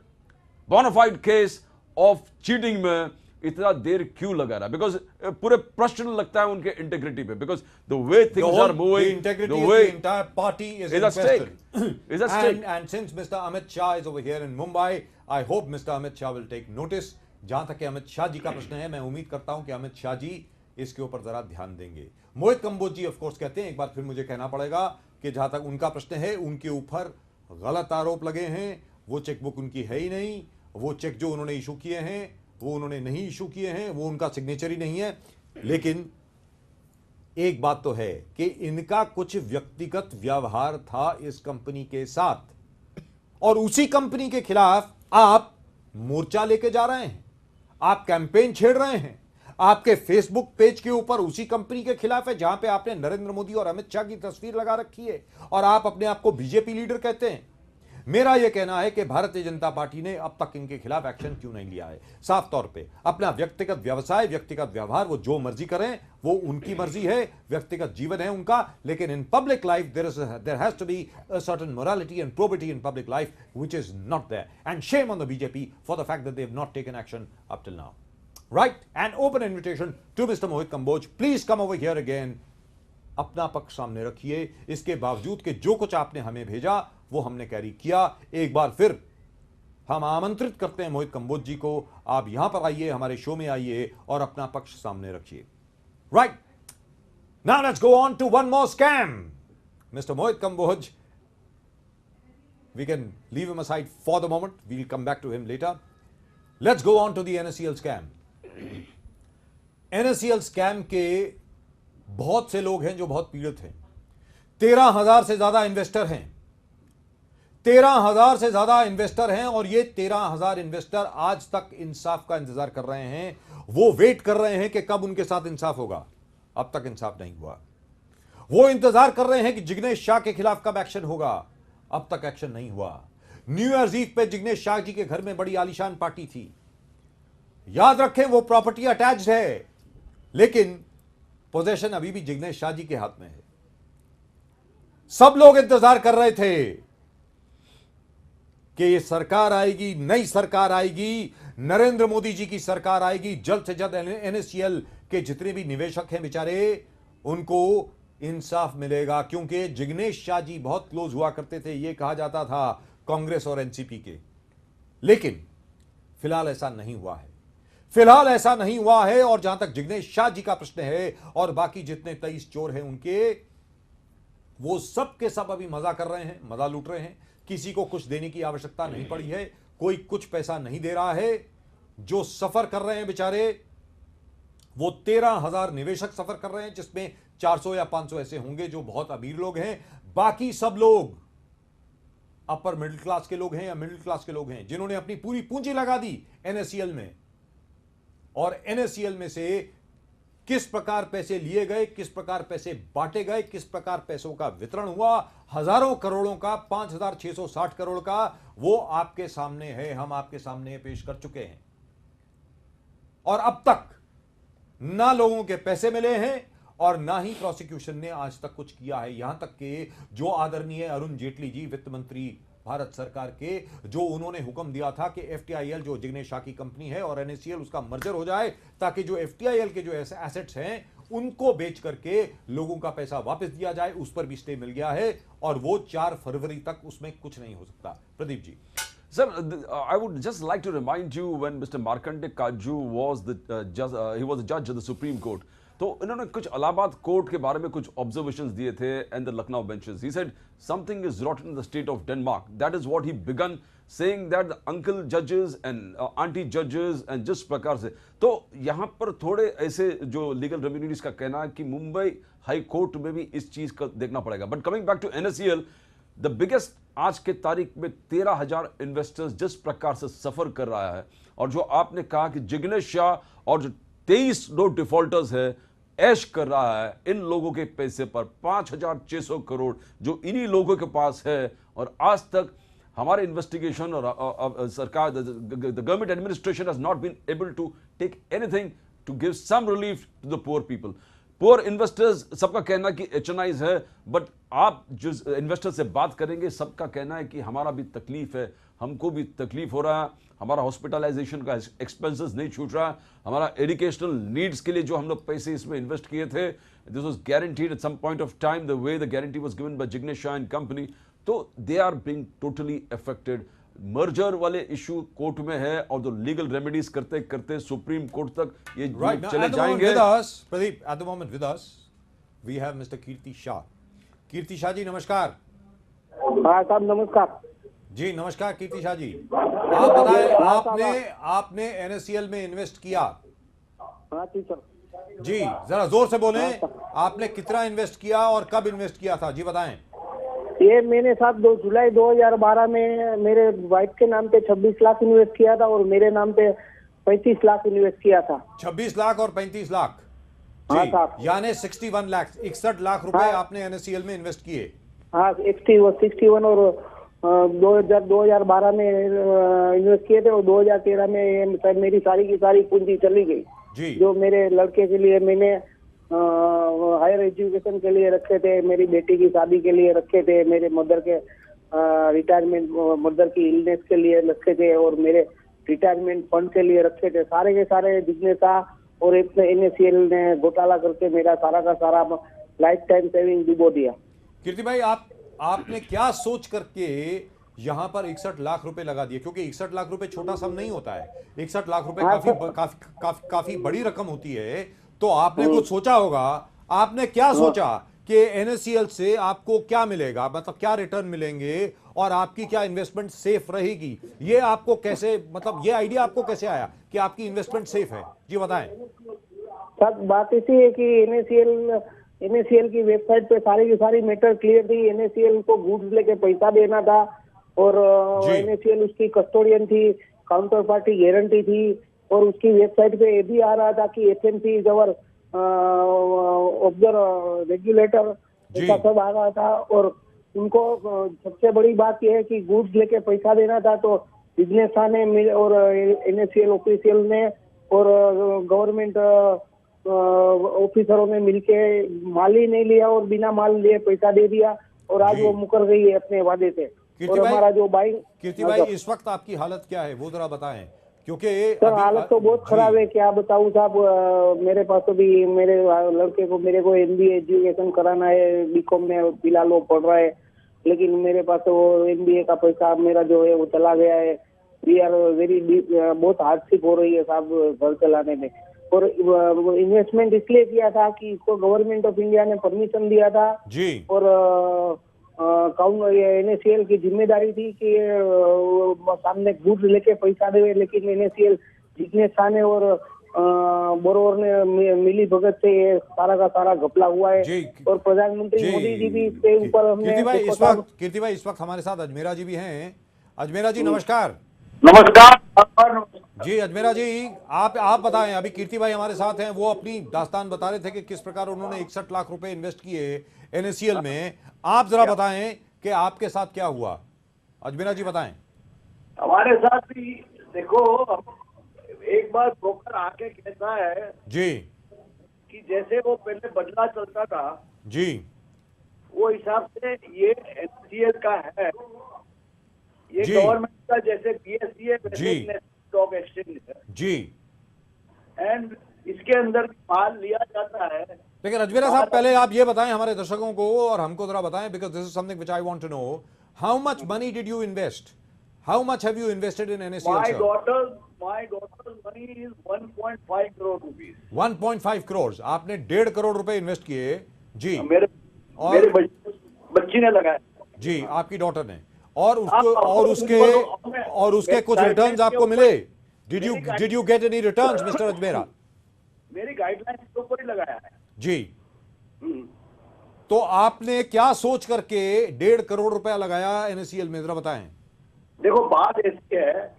D: bona fide case of cheating में इतना देर क्यों लगा रहा है? Because पूरे प्रश्न लगता है उनके integrity पे, because the way things are moving, the way
C: the entire party is
D: at stake. Is at stake.
C: And since Mr. Amit Shah is over here in Mumbai, I hope Mr. Amit Shah will take notice. जहां तक कि अमित शाह जी का प्रश्न है, मैं उम्मीद करता हूं कि अमित शाह जी इसके ऊपर जरा ध्यान देंगे। मोहित कंबोज जी ऑफ कोर्स कहते हैं, एक बार फिर मुझे कहना पड़ेगा कि जहां तक उनका प्रश्न है, उनके ऊपर गलत आरोप लगे हैं। वो चेकबुक उनकी है ही नहीं, वो चेक जो उन्होंने इशू किए हैं वो उन्होंने नहीं इशू किए हैं, वो उनका सिग्नेचर ही नहीं है। लेकिन एक बात तो है कि इनका कुछ व्यक्तिगत व्यवहार था इस कंपनी के साथ और उसी कंपनी के खिलाफ आप मोर्चा लेके जा रहे हैं, आप कैंपेन छेड़ रहे हैं। आपके फेसबुक पेज के ऊपर उसी कंपनी के खिलाफ है जहां पे आपने नरेंद्र मोदी और अमित शाह की तस्वीर लगा रखी है और आप अपने आप को बीजेपी लीडर कहते हैं। मेरा यह कहना है कि भारतीय जनता पार्टी ने अब तक इनके खिलाफ एक्शन क्यों नहीं लिया है? साफ तौर पे अपना व्यक्तिगत व्यवसाय, व्यक्तिगत व्यवहार, वो जो मर्जी करें, वो उनकी मर्जी है, व्यक्तिगत जीवन है उनका, लेकिन in public life there has to be a certain morality and probity in public life which is not there, and shame on the BJP for the fact that they have not taken action up till now. Right, and open invitation to mister Mohit Kamboj, please come over here again. अपना पक्ष सामने रखिए, इसके बावजूद कि जो कुछ आपने हमें भेजा वो हमने कैरी किया। एक बार फिर हम आमंत्रित करते हैं मोहित कंबोज जी को, आप यहां पर आइए, हमारे शो में आइए और अपना पक्ष सामने रखिए। Right, now let's go on to one more scam. Mister Mohit Kamboj, we can leave him aside for the moment, we'll come back to him later. Let's go on to the NSCL scam. NSCL scam के बहुत से लोग हैं जो बहुत पीड़ित हैं। 13,000 से ज्यादा इन्वेस्टर हैं, 13,000 से ज्यादा इन्वेस्टर हैं और ये 13,000 इन्वेस्टर आज तक इंसाफ का इंतजार कर रहे हैं। वो वेट कर रहे हैं कि कब उनके साथ इंसाफ होगा। अब तक इंसाफ नहीं हुआ। वो इंतजार कर रहे हैं कि जिग्नेश शाह के खिलाफ कब एक्शन होगा। अब तक एक्शन नहीं हुआ। न्यू ईयर्स ईव पे जिग्नेश शाह जी के घर में बड़ी आलीशान पार्टी थी। याद रखें, वो प्रॉपर्टी अटैच्ड है, लेकिन पोजीशन अभी भी जिग्नेश शाह जी के हाथ में है। सब लोग इंतजार कर रहे थे कि ये सरकार आएगी, नई सरकार आएगी, नरेंद्र मोदी जी की सरकार आएगी, जल्द से जल्द एनएससीएल के जितने भी निवेशक हैं बेचारे, उनको इंसाफ मिलेगा। क्योंकि जिग्नेश शाह जी बहुत क्लोज हुआ करते थे, यह कहा जाता था कांग्रेस और एनसीपी के। लेकिन फिलहाल ऐसा नहीं हुआ है, फिलहाल ऐसा नहीं हुआ है। और जहां तक जिग्नेश शाह जी का प्रश्न है और बाकी जितने 23 चोर हैं उनके, वो सब के सब अभी मजा कर रहे हैं, मजा लूट रहे हैं। किसी को कुछ देने की आवश्यकता नहीं पड़ी है, कोई कुछ पैसा नहीं दे रहा है। जो सफर कर रहे हैं बेचारे, वो 13,000 निवेशक सफर कर रहे हैं, जिसमें 400 या 500 ऐसे होंगे जो बहुत अमीर लोग हैं। बाकी सब लोग अपर मिडिल क्लास के लोग हैं या मिडिल क्लास के लोग हैं, जिन्होंने अपनी पूरी पूंजी लगा दी एनएससीएल में। और एनएससीएल में से किस प्रकार पैसे लिए गए, किस प्रकार पैसे बांटे गए, किस प्रकार पैसों का वितरण हुआ, हजारों करोड़ों का, 5,660 करोड़ का, वो आपके सामने है, हम आपके सामने पेश कर चुके हैं। और अब तक ना लोगों के पैसे मिले हैं और ना ही प्रोसिक्यूशन ने आज तक कुछ किया है। यहां तक कि जो आदरणीय अरुण जेटली जी, वित्त मंत्री भारत सरकार के, जो उन्होंने हुक्म दिया था कि एफटीआईएल जो जिग्नेश शाह की कंपनी है और एनएससीएल उसका मर्जर हो जाए, ताकि जो एफटीआईएल के जो एसेट्स हैं उनको बेच करके लोगों का पैसा वापस दिया जाए, उस पर भी स्टे मिल गया है। और वो 4 फरवरी तक उसमें कुछ नहीं हो सकता। Pradeep ji.
D: Sir, I would just like to remind you when Mr. Markandeya Kaju was he was the judge of the Supreme Court. तो इन्होंने कुछ इलाहाबाद कोर्ट के बारे में कुछ ऑब्जर्वेशंस दिए थे and the Lucknow benches. He said something is rotten in the state of Denmark. That is what he began saying, that the uncle judges and auntie judges and जिस प्रकार से, तो यहाँ पर थोड़े ऐसे जो लीगल रेम्युनिटीज का कहना है कि मुंबई हाई कोर्ट में भी इस चीज का देखना पड़ेगा. But coming back to NSCL, the biggest आज के तारीख में 13,000 इन्वेस्टर्स जिस प्रकार से सफर कर रहा है, और जो आपने कहा कि जिग्नेश शाह और जो 23 लोग डिफॉल्टर्स है ऐश कर रहा है इन लोगों के पैसे पर, 5,600 करोड़ जो इन्हीं लोगों के पास है. और आज तक हमारे इन्वेस्टिगेशन और सरकार, the government administration has not been able to take anything to give some relief to the poor people. Poor investors सबका कहना कि एचएनआईज है, बट आप जो इन्वेस्टर से बात करेंगे सबका कहना है कि हमारा भी तकलीफ है, हमको भी तकलीफ हो रहा है, हमारा हॉस्पिटलाइजेशन का एक्सपेंसेस नहीं छूट रहा, हमारा एजुकेशनल नीड्स के लिए जो हम लोग पैसे इसमें इन्वेस्ट किए थे, this was guaranteed at some point of time, the way the guarantee was given by Jignesh Shah and company. तो they are being totally affected. Merger वाले इशू कोर्ट में है और जो लीगल रेमेडीज करते करते सुप्रीम कोर्ट तक ये चले जाएंगे.
C: Pradeep, at the moment with us we have Mister Kirti Shah. Kirti Shah ji नमस्कार.
I: हाँ साहब नमस्कार.
C: जी नमस्कार कीर्ति शाह जी. आप बताएं, आपने एनएससीएल में इन्वेस्ट किया?
I: हाँ टीचर
C: जी, जरा जोर से बोलें. आपने कितना इन्वेस्ट किया और कब इन्वेस्ट किया था, जी बताएं.
I: ये मैंने साहब 2 जुलाई 2012 में मेरे वाइफ के नाम पे 26 लाख इन्वेस्ट किया था और मेरे नाम पे 35 लाख इन्वेस्ट किया था.
C: 26 लाख और 35 लाख
I: हाँ
C: जी,
I: साहब.
C: यानी 61 लाख, 61 लाख रुपए
I: हाँ.
C: आपने एनएससीएल में इन्वेस्ट किए.
I: हाँ 61 और 2012 में इन्वेस्ट किए थे और 2013 में मेरी सारी की सारी पूंजी चली गई
C: जी.
I: जो मेरे लड़के के लिए मैंने हायर एजुकेशन के लिए रखे थे, मेरी बेटी की शादी के लिए रखे थे, मेरे मदर के रिटायरमेंट, मदर की इलनेस के लिए रखे थे और मेरे रिटायरमेंट फंड के लिए रखे थे. सारे के सारे बिजनेस था और एनएससीएल ने घोटाला करके मेरा सारा का सारा लाइफ टाइम सेविंग डुबो दिया.
C: कीर्ति भाई, आपने क्या सोच करके यहां पर 61 लाख रुपए लगा दिए? क्योंकि 61 लाख रुपए छोटा सम नहीं होता है. 61 लाख रुपए काफी बड़ी रकम होती है. तो आपने कुछ सोचा होगा. आपने क्या सोचा कि एनएससीएल से आपको क्या मिलेगा, मतलब क्या रिटर्न मिलेंगे और आपकी क्या इन्वेस्टमेंट सेफ रहेगी? ये आपको कैसे, मतलब ये आइडिया आपको कैसे आया कि आपकी इन्वेस्टमेंट सेफ है, जी बताएं.
I: सब बात इसी है कि एनएससीएल की वेबसाइट पे सारी की सारी मैटर क्लियर थी. एनएससीएल को गुड्स लेके पैसा देना था और एनएससीएल उसकी कस्टोडियन थी, काउंटर पार्टी गारंटी थी और उसकी वेबसाइट पे ये भी आ रहा था कि FMC is our observer regulator, ऐसा सब आ रहा था. और उनको सबसे बड़ी बात यह है कि गुड्स लेके पैसा देना था. तो बिजनेस ने और एनएससीएल ऑफिशियल ने और गवर्नमेंट ऑफिसरों ने मिलके माल ही नहीं लिया और बिना माल लिए पैसा दे दिया और आज
C: जी।
I: वो मुकर गई है अपने वादे से। और हमारा जो बाइंग
C: कीर्ति भाई, इस वक्त आपकी हालत क्या है वो जरा बताएं, क्योंकि
I: सर हालत तो बहुत खराब है, क्या बताऊं साहब। मेरे पास तो भी मेरे लड़के को मेरे को MBA एजुकेशन कराना है, BCom में फिलहाल वो पढ़ रहा है, लेकिन मेरे पास तो MBA का पैसा मेरा जो है वो चला गया है। वी आर वेरी बहुत हार्डशिप हो रही है साहब घर चलाने में। और इन्वेस्टमेंट इसलिए किया था कि इसको गवर्नमेंट ऑफ इंडिया ने परमिशन दिया था
C: जी।
I: और NACL की जिम्मेदारी थी कि सामने गुड्स लेके पैसा देवे, लेकिन NACL जिग्नेश शाह ने और बोरोवर ने मिली भगत से ये सारा का सारा घपला हुआ है।
C: जी।
I: और प्रधानमंत्री मोदी जी भी इसके ऊपर हमने
C: कीर्ति भाई इस वक्त हमारे साथ अजमेरा जी भी हैं। अजमेरा जी नमस्कार।
I: नमस्कार।
C: जी अजमेरा जी, आप बताएं, अभी कीर्ति भाई हमारे साथ हैं, वो अपनी दास्तान बता रहे थे कि किस प्रकार उन्होंने 61 लाख रुपए इन्वेस्ट किए NACL में। आप जरा बताएं कि आपके साथ क्या हुआ। अजमेरा जी बताएं।
J: हमारे साथ भी देखो, एक बार ब्रोकर आके कहता है
C: जी
J: कि जैसे वो पहले बदला चलता था
C: जी,
J: वो हिसाब से ये NACL का है, ये
C: जी।
J: गवर्नमेंट का जैसे BSE है वैसे
C: जी।
J: स्टॉक एक्सचेंज है
C: जी।
J: एंड इसके अंदर माल लिया जाता है।
C: लेकिन अजमेरा साहब, पहले आप ये बताएं हमारे दर्शकों को और हमको जरा बताएं, because this is something which I want to know, how much money did you invest, how much have you invested in NACL?
J: My daughter's money is 1.5 crore rupees.
C: 1.5 crore, आपने 1.5 करोड़ रुपए इन्वेस्ट किए जी।
J: मेरे बच्ची ने लगाया
C: जी, आपकी डॉटर ने, और उसको और उसके कुछ रिटर्न्स आपको मिले? Did you get any returns mister Ajmera?
J: मेरी गाइडलाइंस के ऊपर ही लगाया है
C: जी। तो आपने क्या सोच करके 1.5 करोड़ रुपया लगाया NACL में, जरा बताएं।
J: देखो बात ऐसी है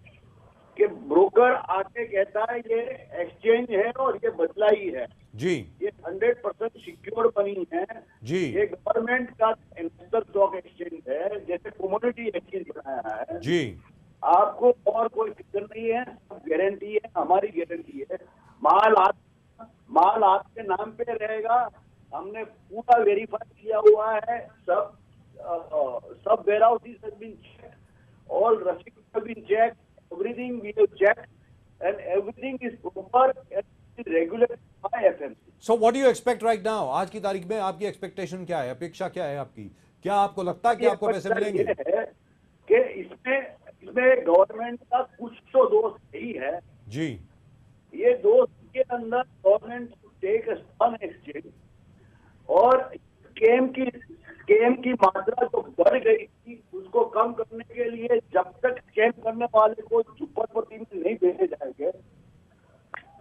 J: कि ब्रोकर आके कहता है ये एक्सचेंज है और ये बदला ही है
C: जी।
J: ये 100% सिक्योर्ड मनी है
C: जी।
J: ये गवर्नमेंट का इन्वेस्टर स्टॉक एक्सचेंज है, जैसे कमोडिटी एक्सचेंज बनाया है
C: जी।
J: आपको और कोई फिक्र नहीं है, सब गारंटी है, हमारी गारंटी है। माल आपके नाम पे रहेगा, हमने पूरा वेरीफाई किया हुआ है, सब warehouses has been check, all receipts have been check, everything we have check and everything is proper and regulated by FMC।
C: So what do you expect right now? आज की तारीख में आपकी एक्सपेक्टेशन क्या है, अपेक्षा क्या है आपकी? क्या आपको लगता है कि आपको पैसे मिलेंगे?
J: है कि इसमें गवर्नमेंट का कुछ तो दोष ही है
C: जी।
J: ये दोस्त के अंदर गवर्नमेंट टेक वन एक्सचेंज और स्कैम की मात्रा जो बढ़ गई थी उसको कम करने के लिए जब तक स्कैम करने वाले को झुप्पड़पट्टी में नहीं भेजे जाएंगे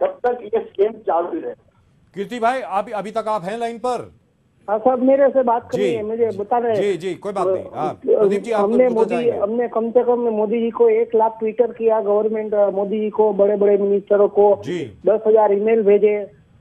J: तब तक ये स्कैम चालू रहेगा।
C: कीर्ति भाई, अभी तक आप हैं लाइन पर?
I: हाँ साहब, मेरे से बात करनी है, मुझे बता रहे हैं।
C: जी जी, कोई बात नहीं। प्रदीप जी,
I: हमने कम से कम मोदी जी को 1 लाख ट्विटर किया, गवर्नमेंट मोदी जी को, बड़े बड़े मिनिस्टरों को 10,000 ईमेल भेजे,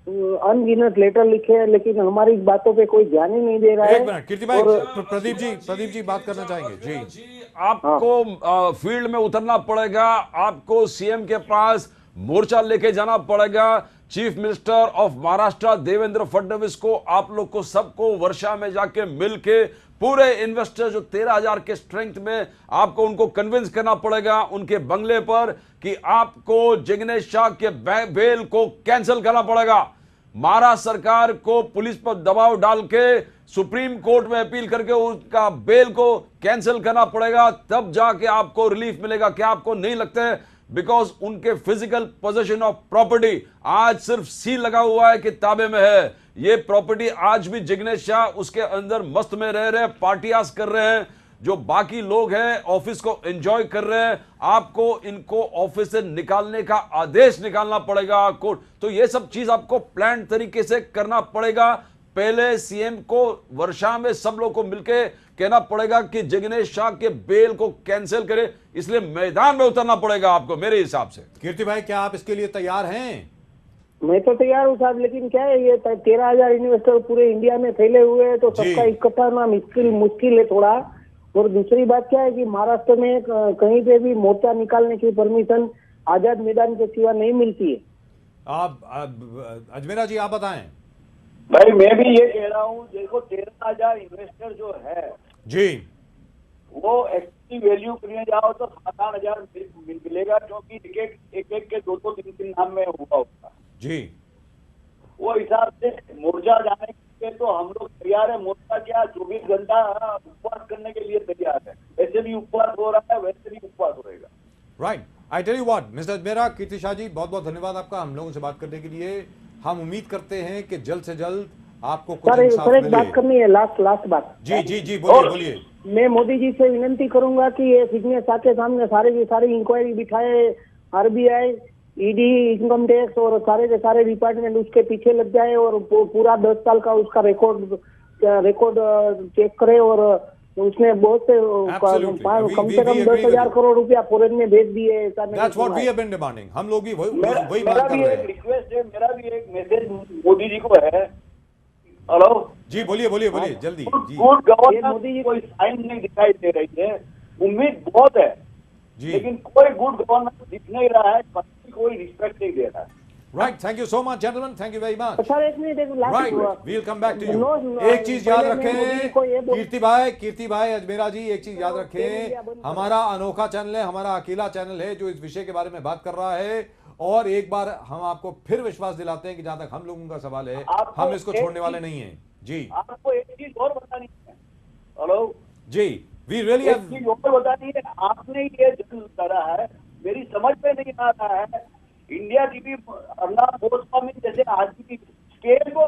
I: अनगिनत लेटर लिखे, लेकिन हमारी बातों पे कोई ध्यान ही नहीं दे रहा है।
C: एक मिनट कीर्ति भाई, प्रदीप जी बात करना चाहेंगे जी।
D: आपको फील्ड में उतरना पड़ेगा, आपको CM के पास मोर्चा लेके जाना पड़ेगा। Chief minister of Maharashtra Devendra Fadnavis को, आप लोग को सबको वर्षा में जाके मिलके पूरे इन्वेस्टर जो 13,000 के स्ट्रेंथ में, आपको उनको कन्विंस करना पड़ेगा उनके बंगले पर कि आपको जिग्नेश शाह के बेल को कैंसिल करना पड़ेगा। महाराष्ट्र सरकार को पुलिस पर दबाव डाल के सुप्रीम कोर्ट में अपील करके उसका बेल को कैंसिल करना पड़ेगा, तब जाके आपको रिलीफ मिलेगा। क्या आपको नहीं लगता है? बिकॉज उनके फिजिकल पोजेशन ऑफ प्रॉपर्टी आज सिर्फ सील लगा हुआ है कि ताबे में है। ये प्रॉपर्टी आज भी जिग्नेश शाह उसके अंदर मस्त में रह रहे हैं, पार्टियास कर रहे हैं, जो बाकी लोग हैं ऑफिस को एंजॉय कर रहे हैं। आपको इनको ऑफिस से निकालने का आदेश निकालना पड़ेगा कोर्ट। तो ये सब चीज आपको प्लान तरीके से करना पड़ेगा। पहले CM को वर्षा में सब लोग को मिलके कहना पड़ेगा कि जिग्नेश शाह के बेल को कैंसिल करे, इसलिए मैदान में उतरना पड़ेगा आपको मेरे हिसाब से।
C: कीर्ति भाई, क्या आप इसके लिए तैयार हैं?
I: मैं तो तैयार हूँ साहब, लेकिन क्या है, ये 13,000 इन्वेस्टर पूरे इंडिया में फैले हुए हैं, तो सबका इकट्ठा होना मुश्किल है थोड़ा। और दूसरी बात क्या है कि महाराष्ट्र में कहीं पे भी मोर्चा निकालने की परमिशन आजाद मैदान के सिवा नहीं मिलती है।
C: आप अजमेरा जी आप बताएं।
J: भाई मैं भी ये कह रहा हूँ, देखो 13,000 इन्वेस्टर जो है
C: जी,
J: वो एक्चुअली वैल्यू करने जाओ तो 7,000 मिलेगा, क्योंकि एक के 2 3 नाम में हुआ होगा
C: जी,
J: वो हिसाब से मोर्चा जाने के लिए तो हम लोग तैयार है। मोर्चा क्या 24 घंटा उपवास करने के लिए तैयार है, ऐसे भी उपवास हो रहा है, वैसे भी उपवास होएगा।
C: Right. I tell you what Mister Ajmera, Kirti Shah ji बहुत बहुत धन्यवाद आपका हम लोगों से बात करने के लिए। हम उम्मीद करते हैं कि जल्द से जल्द आपको कुछ इंसाफ
I: सर एक
C: मिले।
I: बात करनी है, लास्ट बात।
C: जी जी जी, बोलिए बोलिए।
I: मैं मोदी जी से विनती करूंगा कि ये फिटनेस के सामने सारे की सारी इंक्वायरी बिठाए, आरबीआई, ईडी, इनकम टैक्स और सारे के सारे डिपार्टमेंट उसके पीछे लग जाए और पूरा 10 साल का उसका रिकॉर्ड चेक करे। और उसने बहुत से कम से कम 10,000 करोड़ रुपया फॉरेन में भेज दिए।
C: That's what we have been demanding. हम लोग भी वही
J: मेरा
C: बात कर
J: भी
C: रहे
J: एक
C: हैं।
J: रिक्वेस्ट है, मेरा भी एक मैसेज मोदी जी को है। हेलो
C: जी बोलिए बोलिए बोलिए जल्दी जी
J: गुड गवर्नेंस मोदी जी कोई साइन नहीं दिखाई दे रही है, उम्मीद बहुत है
C: जी,
J: लेकिन कोई गुड गवर्नेंस दिख नहीं रहा है, कोई रिस्पेक्ट नहीं दे रहा है।
C: Right, thank you so much gentleman, thank you very much.
I: Sir एक minute,
C: right, we will come back to you. एक चीज याद रखें कीर्ति भाई अजमेरा जी, एक चीज याद रखें, हमारा अनोखा चैनल है, हमारा अकेला चैनल है जो इस विषय के बारे में बात कर रहा है। और एक बार हम आपको फिर विश्वास दिलाते हैं कि जहां तक हम लोगों का सवाल है हम इसको छोड़ने वाले नहीं है। जी
J: आपको एक चीज और बतानी है। हेलो
C: जी, वी रियली
J: एक चीज और बतानी है, आपने ये जन्म करा है, मेरी समझ में नहीं आ रहा है। इंडिया टीवी अर्नब गोस्वामी जैसे आदमी स्केल को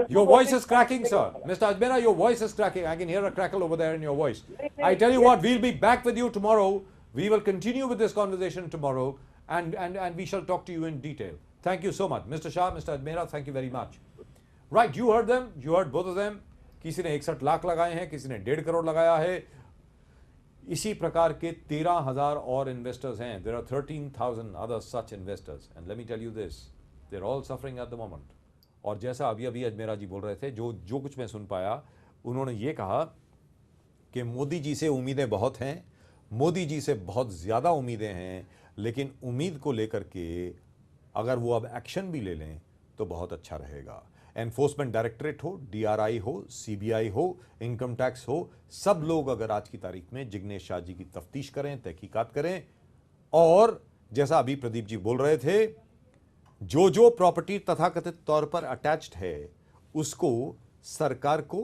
C: Your voice is cracking, sir. Mr. Ajmera, your voice is cracking. I can hear a crackle over there in your voice. I tell you what, we'll be back with you tomorrow. We will continue with this conversation tomorrow, and we shall talk to you in detail. Thank you so much, Mr. Shah, Mr. Ajmera. Thank you very much. Right, you heard them. You heard both of them. किसी ने 61 लाख लगाए हैं, किसी ने 1.5 करोड़ लगाया है। इसी प्रकार के 13,000 और इन्वेस्टर्स हैं। There are 13,000 other such investors, and let me tell you this, they're all suffering at the moment. और जैसा अभी अभी अजमेरा जी बोल रहे थे, जो कुछ मैं सुन पाया, उन्होंने ये कहा कि मोदी जी से उम्मीदें बहुत हैं, मोदी जी से बहुत ज़्यादा उम्मीदें हैं, लेकिन उम्मीद को लेकर के अगर वो अब एक्शन भी ले लें तो बहुत अच्छा रहेगा। एनफोर्समेंट डायरेक्टरेट हो, डीआरआई हो, सीबीआई हो, इनकम टैक्स हो, सब लोग अगर आज की तारीख में जिग्नेश शाह जी की तफ्तीश करें, तहकीकात करें, और जैसा अभी प्रदीप जी बोल रहे थे, जो प्रॉपर्टी तथाकथित तौर पर अटैच्ड है उसको सरकार को,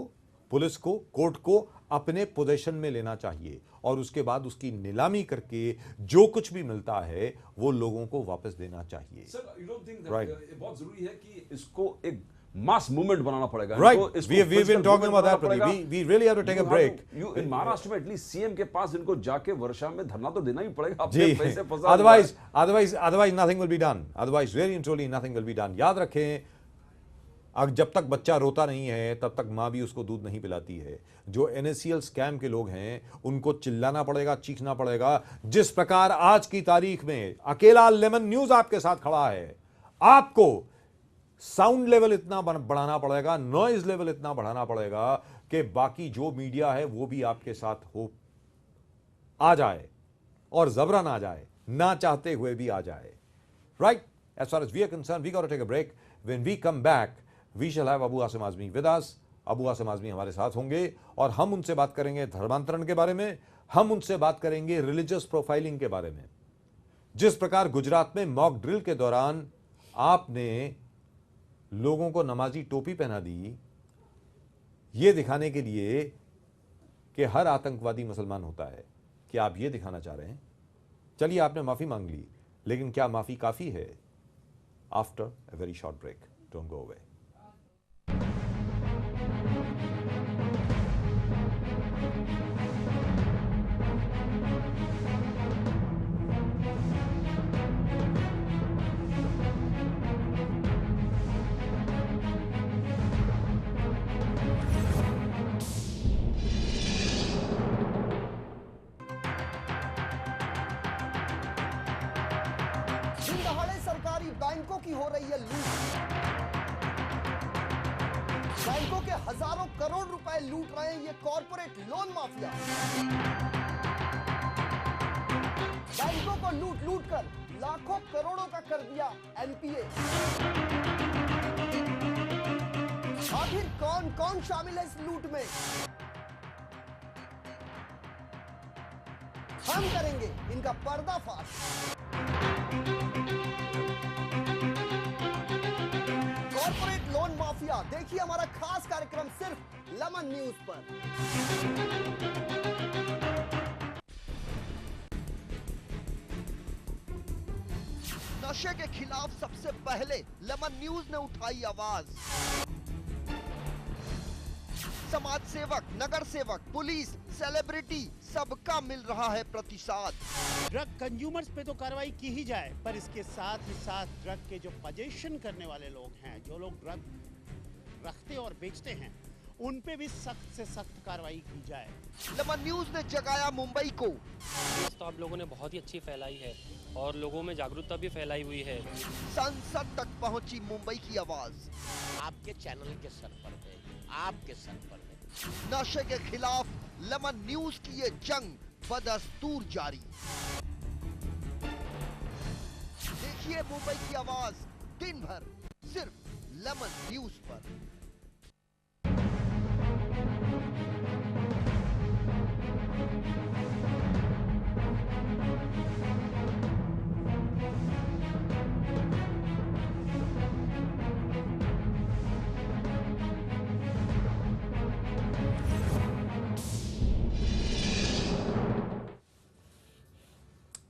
C: पुलिस को, कोर्ट को अपने पोजीशन में लेना चाहिए और उसके बाद उसकी नीलामी करके जो कुछ भी मिलता है वो लोगों को वापस देना चाहिए।
D: Sir, you don't think that बहुत जरूरी है कि इसको एक मास मूवमेंट बनाना पड़ेगा?
C: Right, we've been talking about that, Pradeep. We really have to take a break.
D: You in Maharashtra में एटलीस्ट सीएम के पास इनको जाके वर्षा में धरना तो देना ही पड़ेगा।
C: जी,
D: पैसे फंसा
C: otherwise nothing will be done. Otherwise really and truly nothing will be done. याद रखें, अब जब तक बच्चा रोता नहीं है तब तक माँ भी उसको दूध नहीं पिलाती है। जो NACL स्कैम के लोग हैं उनको चिल्लाना पड़ेगा, चीखना पड़ेगा। जिस प्रकार आज की तारीख में अकेला लेमन न्यूज आपके साथ खड़ा है, आपको साउंड लेवल इतना बढ़ाना पड़ेगा, नॉइज लेवल इतना बढ़ाना पड़ेगा कि बाकी जो मीडिया है वो भी आपके साथ हो आ जाए और जबरन आ जाए, ना चाहते हुए भी आ जाए। Right, as far as we are concerned, we got to take a break. When we come back we shall have Abu Asim Azmi with us. Abu Asim Azmi हमारे साथ होंगे और हम उनसे बात करेंगे धर्मांतरण के बारे में, हम उनसे बात करेंगे रिलीजियस प्रोफाइलिंग के बारे में। जिस प्रकार गुजरात में मॉक ड्रिल के दौरान आपने लोगों को नमाजी टोपी पहना दी, ये दिखाने के लिए कि हर आतंकवादी मुसलमान होता है, क्या आप ये दिखाना चाह रहे हैं? चलिए, आपने माफी मांग ली, लेकिन क्या माफी काफी है? After a very short break, don't go away.
A: सरकारी बैंकों की हो रही है लूट। बैंकों के हजारों करोड़ रुपए लूट रहे हैं ये कॉर्पोरेट लोन माफिया। बैंकों को लूट लूट कर लाखों करोड़ों का कर दिया एनपीए। आखिर कौन कौन शामिल है इस लूट में? हम करेंगे इनका पर्दाफाश। कॉर्पोरेट लोन माफिया, देखिए हमारा खास कार्यक्रम सिर्फ लेमन न्यूज पर। नशे के खिलाफ सबसे पहले लेमन न्यूज ने उठाई आवाज। समाज सेवक, नगर सेवक, पुलिस, सेलिब्रिटी सबका मिल रहा है प्रतिसाद।
K: ड्रग कंज्यूमर्स पे तो कार्रवाई की ही जाए, पर इसके साथ ही साथ ड्रग के जो पोजेशन करने वाले लोग हैं, जो लोग ड्रग रखते और बेचते हैं, उन पे भी सख्त से सख्त कार्रवाई की जाए।
A: लेमन न्यूज ने जगाया मुंबई को।
L: तो आप लोगों ने बहुत ही अच्छी फैलाई है और लोगों में जागरूकता भी फैलाई हुई है।
A: संसद तक पहुंची मुंबई की आवाज।
K: आपके चैनल के सर पर है, आपके सर पर है।
A: नशे के खिलाफ लेमन न्यूज की ये जंग बदस्तूर जारी। देखिए मुंबई की आवाज दिन भर सिर्फ लेमन न्यूज पर।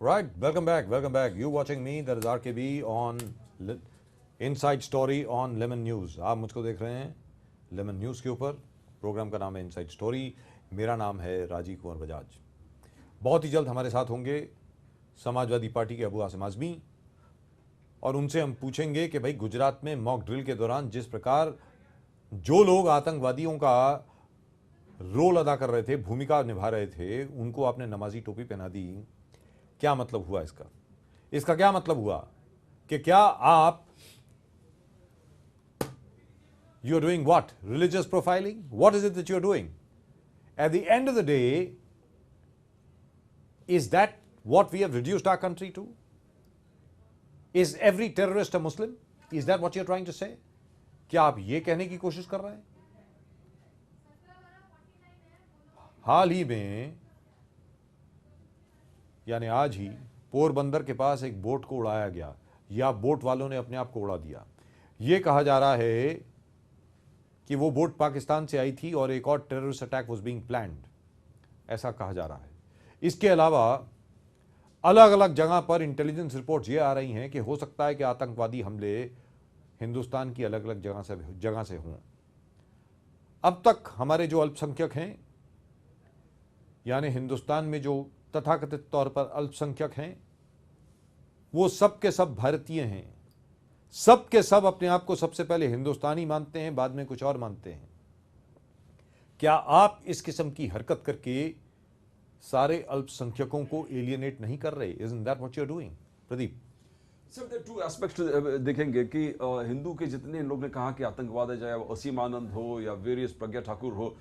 C: Right, welcome back, welcome back. You watching me, that is RKB on Inside Story on Lemon News. आप मुझको देख रहे हैं लेमन न्यूज़ के ऊपर। प्रोग्राम का नाम है इनसाइड स्टोरी। मेरा नाम है राजीव कुमार बजाज। बहुत ही जल्द हमारे साथ होंगे समाजवादी पार्टी के अबू आसिम आज़मी और उनसे हम पूछेंगे कि भाई गुजरात में मॉक ड्रिल के दौरान जिस प्रकार जो लोग आतंकवादियों का रोल अदा कर रहे थे, भूमिका निभा रहे थे, उनको आपने नमाजी टोपी पहना दी। क्या मतलब हुआ इसका क्या मतलब हुआ कि क्या आप you are doing what? Religious profiling? What is it that you are doing? At the end of the day, is that what we have reduced our country to? Is every terrorist a Muslim? Is that what you are trying to say? क्या आप ये कहने की कोशिश कर रहे हैं? हाल ही में यानी आज ही पोरबंदर के पास एक बोट को उड़ाया गया, या बोट वालों ने अपने आप को उड़ा दिया। यह कहा जा रहा है कि वो बोट पाकिस्तान से आई थी और एक और terrorist attack was being planned, ऐसा कहा जा रहा है। इसके अलावा अलग अलग जगह पर इंटेलिजेंस रिपोर्ट्स ये आ रही हैं कि हो सकता है कि आतंकवादी हमले हिंदुस्तान की अलग अलग जगह से हों। अब तक हमारे जो अल्पसंख्यक हैं, यानी हिंदुस्तान में जो तथाकथित तौर पर अल्पसंख्यक हैं, वो सब के सब भारतीय हैं। सब के सब अपने आप को सबसे पहले हिंदुस्तानी मानते हैं, बाद में कुछ और मानते हैं। क्या आप इस किस्म की हरकत करके सारे अल्पसंख्यकों को एलियनेट नहीं कर रहे? Isn't that what you're doing? Pradeep
D: sir, there two aspects देखेंगे कि हिंदू के जितने लोग ने कहा कि आतंकवाद है, चाहे वो असीम आनंद हो या वेरियस प्रज्ञा ठाकुर हो,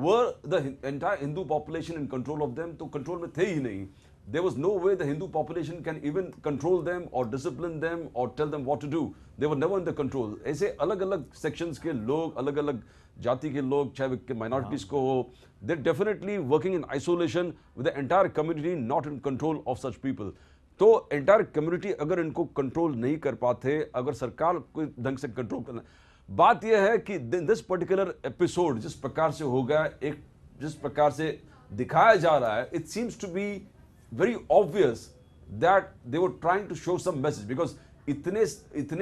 D: were the entire Hindu population in control of them? तो कंट्रोल में थे ही नहीं। There was no way the Hindu population can even control them or discipline them or tell them what to do. They were never in the control. ऐसे अलग अलग sections के लोग, अलग अलग जाति के लोग, चाहे minorities को हो, they're definitely working in isolation with the entire community not in control of such people. तो entire community अगर इनको कंट्रोल नहीं कर पाते, अगर सरकार कोई ढंग से कंट्रोल करना, बात यह है कि दिस पर्टिकुलर एपिसोड जिस प्रकार से होगा, एक जिस प्रकार से दिखाया जा रहा है, it seems to be very obvious that they were trying to show some message, because इतने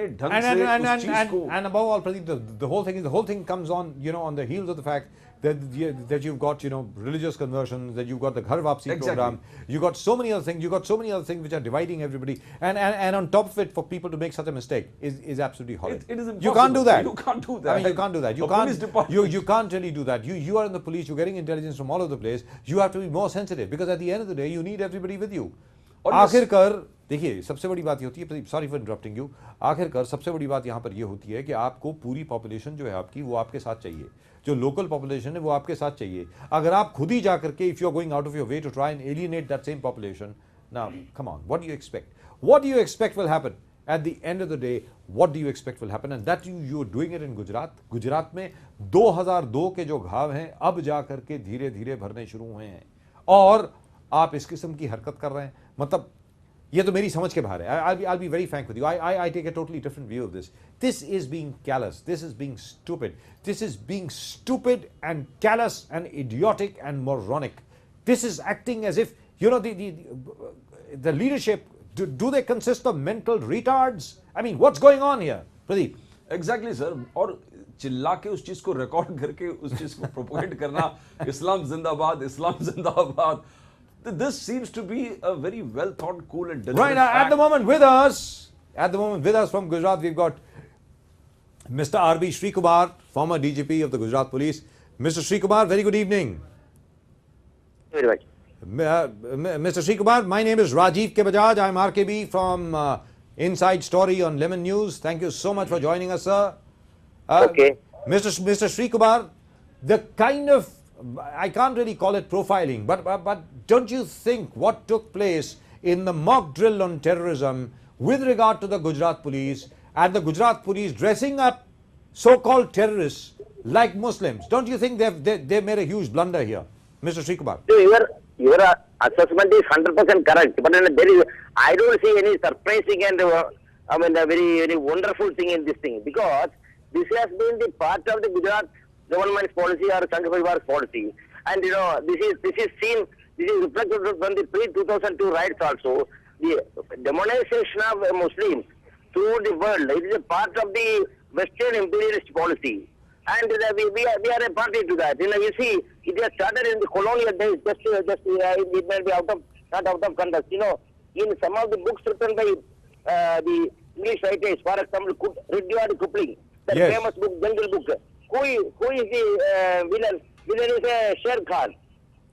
D: ढंग से उस चीज को,
C: and above all, Pradeep, the whole thing comes on, on the heels of the fact that you've got, religious conversions, that you've got the Ghar Wapsi program, you got so many other things, which are dividing everybody, and on top of it, for people to make such a mistake is absolutely horrible.
D: It is impossible.
C: You can't do that.
D: You can't do that.
C: I mean, you can't do that. You can't really do that. You are in the police. You're getting intelligence from all over the place. You have to be more sensitive, because at the end of the day, you need everybody with you. आखिरकार देखिए, सबसे बड़ी बात ये होती है, सॉरी फॉर इंटरप्टिंग यू, आखिरकार सबसे बड़ी बात यहाँ पर ये होती है कि आपको पूरी पॉपुलेशन जो है आपकी, वो आपके साथ चाहिए। जो लोकल पॉपुलेशन है वो आपके साथ चाहिए। अगर आप खुद ही जा करके, if you are going out of your way to try and alienate that same population, Now, come on, what do you expect? What do you expect will happen? At the end of the day, what do you expect will happen? And that you're doing it in Gujarat. Gujarat में 2002 के जो घाव हैं अब जा करके धीरे धीरे भरने शुरू हुए हैं और आप इस किस्म की हरकत कर रहे हैं. मतलब ये तो मेरी समझ के बाहर है. I'll be very frank with you. I take a totally different view of this. This is being callous. This is being stupid. This is being stupid and callous and idiotic and moronic. This is acting as if, you know, the leadership, do they consist of mental retards? I mean, what's going on here, Pradeep?
D: Exactly, sir. और चिल्ला के उस चीज को रिकॉर्ड करके उस चीज को प्रोपोगेट करना, इस्लाम जिंदाबाद, इस्लाम जिंदाबाद. This seems to be a very well thought, cool and deliberate
C: Right, at the moment with us from Gujarat, we've got Mr. R.B. Srikumar, former DGP of the Gujarat Police. Mr. Srikumar, very good evening.
M: Very much.
C: Mr. Srikumar, my name is Rajiv K. Bajaj. I'm RKB from Inside Story on Lemon News. Thank you so much for joining us, sir.
M: Okay.
C: Mr. Srikumar, the kind of, I can't really call it profiling, but don't you think what took place in the mock drill on terrorism with regard to the Gujarat police and the Gujarat police dressing up so-called terrorists like Muslims, don't you think they've made a huge blunder here, Mr. Srikumar?
M: Your assessment is 100% correct, but I don't see any surprising and a very wonderful thing in this thing, because this has been the part of the Gujarat government's policy or Sangh Parivar's policy, and this is reflected from the pre-2002 riots also. The demonization of Muslims throughout the world, it is a part of the Western imperialist policy, and we are a party to that. You see, it has started in the colonial days. It may be not out of context. In some of the books written by the English writers, for example, Rudyard Kipling, the famous book, Jungle Book. Who is the villain? Villain is Sher Khan.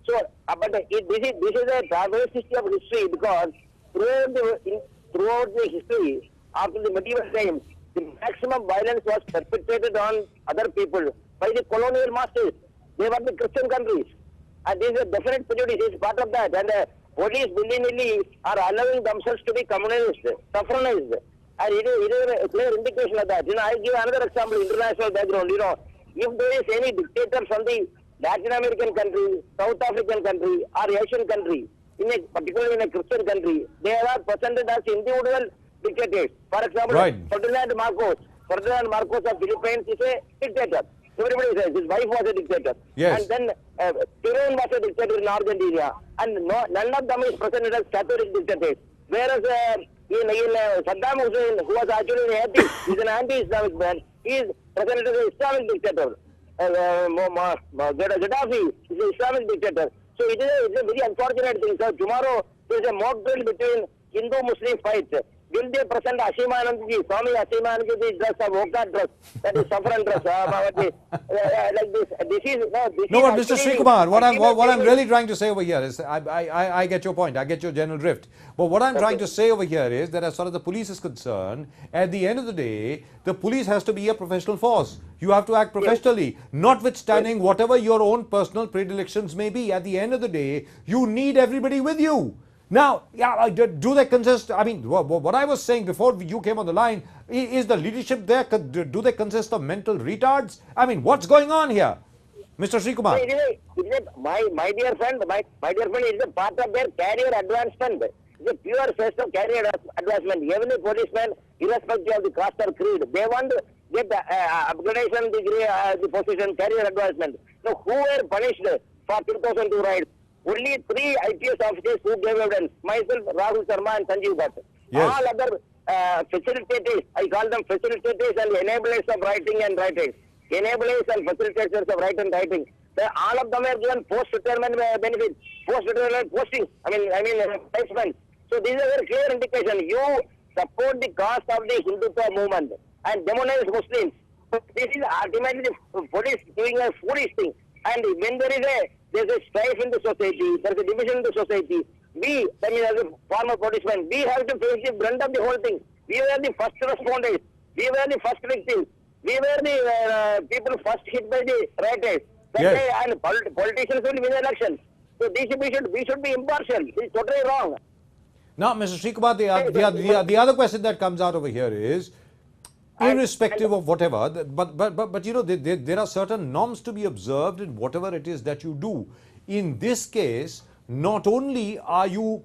M: So, but this is a travesty of history, because throughout the history, after the medieval times, the maximum violence was perpetrated on other people by the colonial masters. They were the Christian countries, and there is a definite prejudice. It's part of that, and police willy-nilly are allowing themselves to be communist, suffranized, and it is a clear indication of that. I give another example, international background. If there is any dictator from the Latin American country, South African country, or Asian country, particularly in a Christian country, they are presented as individual dictators. For example, Ferdinand Marcos of Philippines is a dictator. Everybody says his wife was a dictator.
C: Yes.
M: And then Perón was a dictator in Argentina. And none of them is presented as Catholic dictators. Whereas in Saddam Hussein, who was actually an atheist, he's an anti-Islamic man, he is presented as an Islamic dictator. Gaddafi is an Islamic dictator. So it is a very unfortunate thing. So tomorrow there is a mock drill between Hindu-Muslim fights. Will they present Ashima Anandji, Swami Ashima Anandji dress, a Vokat dress, that is saffron dress, like this.
C: No, but Mr. Srikumar, what I'm really trying to say over here is, I get your point, I get your general drift. But what I'm trying to say over here is that as far as the police is concerned, at the end of the day, the police has to be a professional force. You have to act professionally, notwithstanding whatever your own personal predilections may be. At the end of the day, you need everybody with you. Now, do they consist, I mean, what I was saying before you came on the line, is the leadership there, do they consist of mental retards? I mean, what's going on here? Mr. Srikumar.
M: My dear friend, it is a part of their career advancement. It's a pure source of career advancement. Every policeman, irrespective of the caste or creed, they want to get upgradation, degree, the position, career advancement. Now, who were punished for 2002 riots? Only 3 IPS officers who gave evidence. Myself, Rahul Sharma and Sanjeev Bhatt.
C: Yes.
M: All other facilitators, I call them facilitators and enablers of writing and writing. Enablers and facilitators of writing and writing. All of them are given post-retirement benefits, post-retirement posting, I mean placement. So this is a very clear indication. You support the cause of the Hindutva movement and demonize Muslims. This is ultimately the police doing a foolish thing. And when there's a strife in the society, there's a division in the society, we, I mean as a former policeman, we have to face the brunt of the whole thing. We were the first responders. We were the first victims. We were the people first hit by the rioters. And politicians will win elections. So we should be impartial. This is totally wrong.
C: Now, Mr. Srikumar, the other question that comes out over here is, irrespective of whatever, but you know, there are certain norms to be observed in whatever it is that you do. In this case, not only are you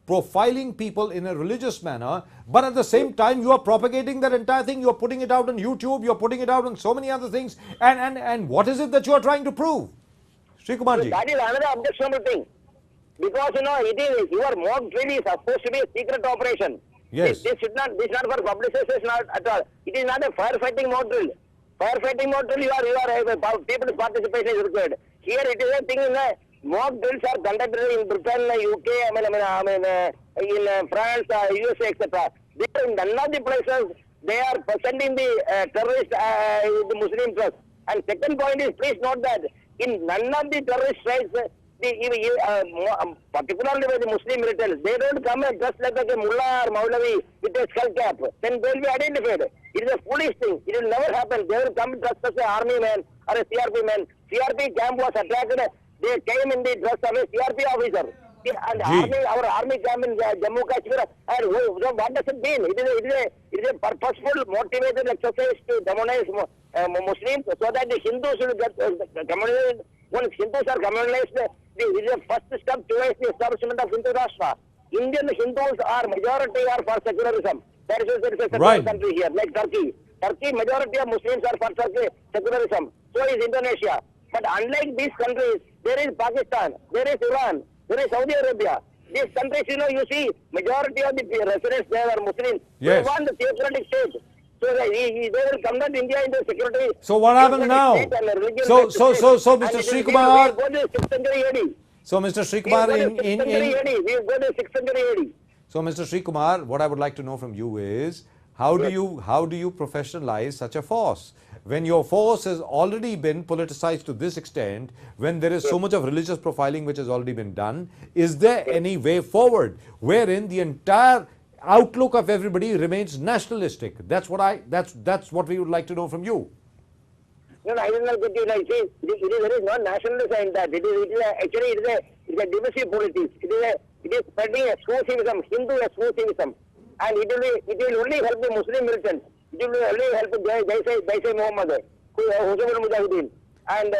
C: profiling people in a religious manner, but at the same time you are propagating that entire thing. You are putting it out on YouTube, you are putting it out on so many other things, and what is it that you are trying to prove? Srikumar ji.
M: That is another objectionable thing. Because, you know, it is, your mock drill is supposed to be a secret operation.
C: Yes.
M: This is not for publicization at all. It is not a firefighting mock drill. Firefighting mock drill, people's participation is required. Here it is a thing, mock drills are conducted in Britain, UK, in France, USA, etc. In none of the places, they are presenting the terrorist, the Muslim trust. And second point is, please note that in none of the terrorist strikes, particularly by the Muslim militants, they don't come and dress like a mullah or maulavi with a skull cap. Then they will be identified. It is a foolish thing. It will never happen. They will come dressed as an army man or a CRP man. CRP camp was attacked. They came in the dress of a CRP officer. And our army camp in Jammu Kashmir. And so what does it mean? It is a purposeful, motivated exercise to demonize Muslims so that the Hindus will get communized. Once Hindus are communized, it is a first step towards the establishment of Hindu Rashtra. Indian Hindus are majority are for secularism. There is a secular country here, like Turkey. Turkey, majority of Muslims are for secularism. So is Indonesia. But unlike these countries, there is Pakistan, there is Iran, there is Saudi Arabia. These countries, you know, you see, majority of the residents there are Muslims.
C: Yes.
M: They want the theocratic state. So they will convert India into security.
C: So what happens now? So Mr. Srikumar. So Mr. Srikumar
M: we go to 600 AD.
C: So Mr. Srikumar, what I would like to know from you is, how do you professionalize such a force? When your force has already been politicized to this extent, when there is so much of religious profiling which has already been done, is there any way forward wherein the entire outlook of everybody remains nationalistic? That's what we would like to know from you.
M: No, I will not get you. Like, see, there is no nationalism in that. It is a divisive politics. It is spreading exclusivism, Hindu exclusivism, and it will only help the Muslim militants. It will only help Jaish-e Muhammad, Huzur al-Mujahideen, and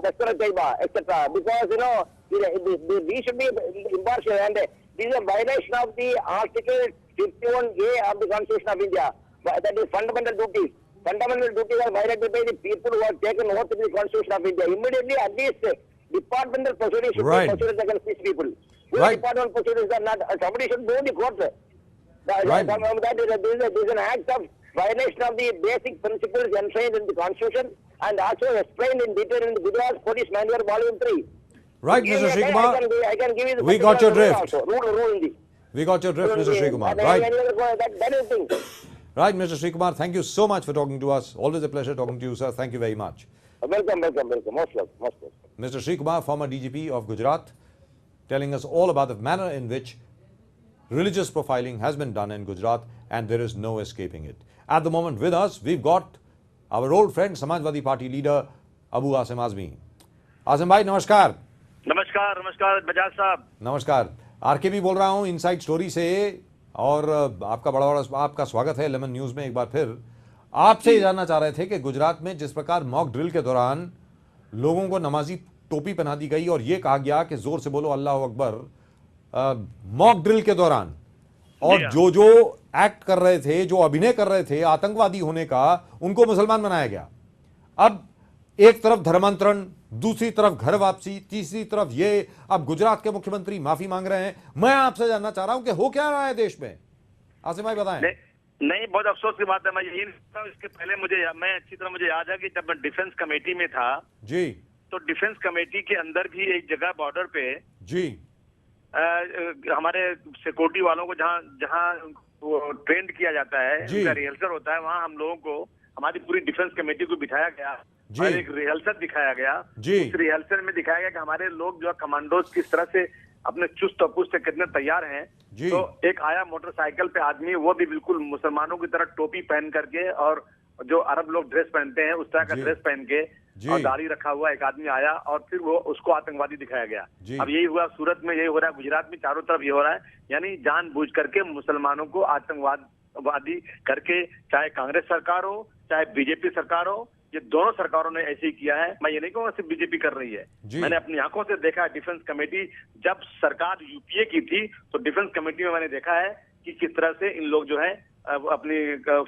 M: Dastar Taiba, etc. Because, you know, we should be impartial, and this is a violation of the Article 51A of the Constitution of India. That is fundamental duties. Fundamental duties are violated by the people who have taken oath in the Constitution of India. Immediately, at least, departmental proceedings should be considered against these people. Departmental proceedings are not. Somebody should go to the court. That is an act of violation of the basic principles enshrined in the Constitution and also explained in detail in the Gujarat Police Manual, Volume 3.
C: Right, Mr. Srikumar.
M: I can give you the
C: we got your drift.
M: Rule in the.
C: We got your drift, Mr. Srikumar. Right.
M: That is the thing.
C: Right, Mr. Srikumar, thank you so much for talking to us. Always a pleasure talking to you, sir. Thank you very much.
M: Welcome. Most welcome.
C: Mr. Srikumar, former DGP of Gujarat, telling us all about the manner in which religious profiling has been done in Gujarat, and there is no escaping it. At the moment with us, we've got our old friend, Samajwadi Party leader, Abu Asim Azmi. Asim bhai, namaskar.
N: नमस्कार बजाज साहब.
C: नमस्कार. आरकेबी बोल रहा हूं इनसाइड स्टोरी से, और आपका बड़ा आपका स्वागत है लेमन न्यूज में एक बार फिर. आपसे जानना चाह रहे थे कि गुजरात में जिस प्रकार मॉक ड्रिल के दौरान लोगों को नमाजी टोपी पहना दी गई और ये कहा गया कि जोर से बोलो अल्लाह अकबर, मॉक ड्रिल के दौरान, और जो एक्ट कर रहे थे, जो अभिनय कर रहे थे आतंकवादी होने का, उनको मुसलमान बनाया गया. अब एक तरफ धर्मांतरण, दूसरी तरफ घर वापसी, तीसरी तरफ ये अब गुजरात के मुख्यमंत्री माफी मांग रहे हैं. मैं आपसे जानना चाह रहा हूं कि हो क्या रहा है देश में. आसिम भाई बताएं.
N: नहीं, बहुत अफसोस की बात है. मैं यही नहीं हूं. इसके पहले मैं अच्छी तरह मुझे याद है कि जब मैं डिफेंस कमेटी में था
C: जी,
N: तो डिफेंस कमेटी के अंदर भी एक जगह बॉर्डर पे
C: जी
N: हमारे सिक्योरिटी वालों को जहाँ ट्रेंड किया जाता है, उनका रिहर्सल होता है, वहाँ हम लोगों को हमारी पूरी डिफेंस कमेटी को बिठाया गया और एक रिहर्सल दिखाया गया. उस रिहर्सल में दिखाया गया कि हमारे लोग जो है कमांडोज किस तरह से अपने चुस्त और पुस्त कितने तैयार हैं. तो एक आया मोटरसाइकिल पे आदमी, वो भी बिल्कुल मुसलमानों की तरह टोपी पहन करके और जो अरब लोग ड्रेस पहनते हैं उस तरह का ड्रेस पहन के और दाढ़ी रखा हुआ एक आदमी आया और फिर वो उसको आतंकवादी दिखाया गया। अब यही हुआ सूरत में, यही हो रहा है गुजरात में, चारों तरफ ये हो रहा है। यानी जानबूझ करके मुसलमानों को आतंकवादी करके, चाहे कांग्रेस सरकार हो चाहे बीजेपी सरकार हो, ये दोनों सरकारों ने ऐसे ही किया है। मैं ये नहीं कहूँगा सिर्फ बीजेपी कर रही है, मैंने अपनी आंखों से देखा है। डिफेंस कमेटी जब सरकार यूपीए की थी तो डिफेंस कमेटी में मैंने देखा है कि किस तरह से इन लोग जो है अपनी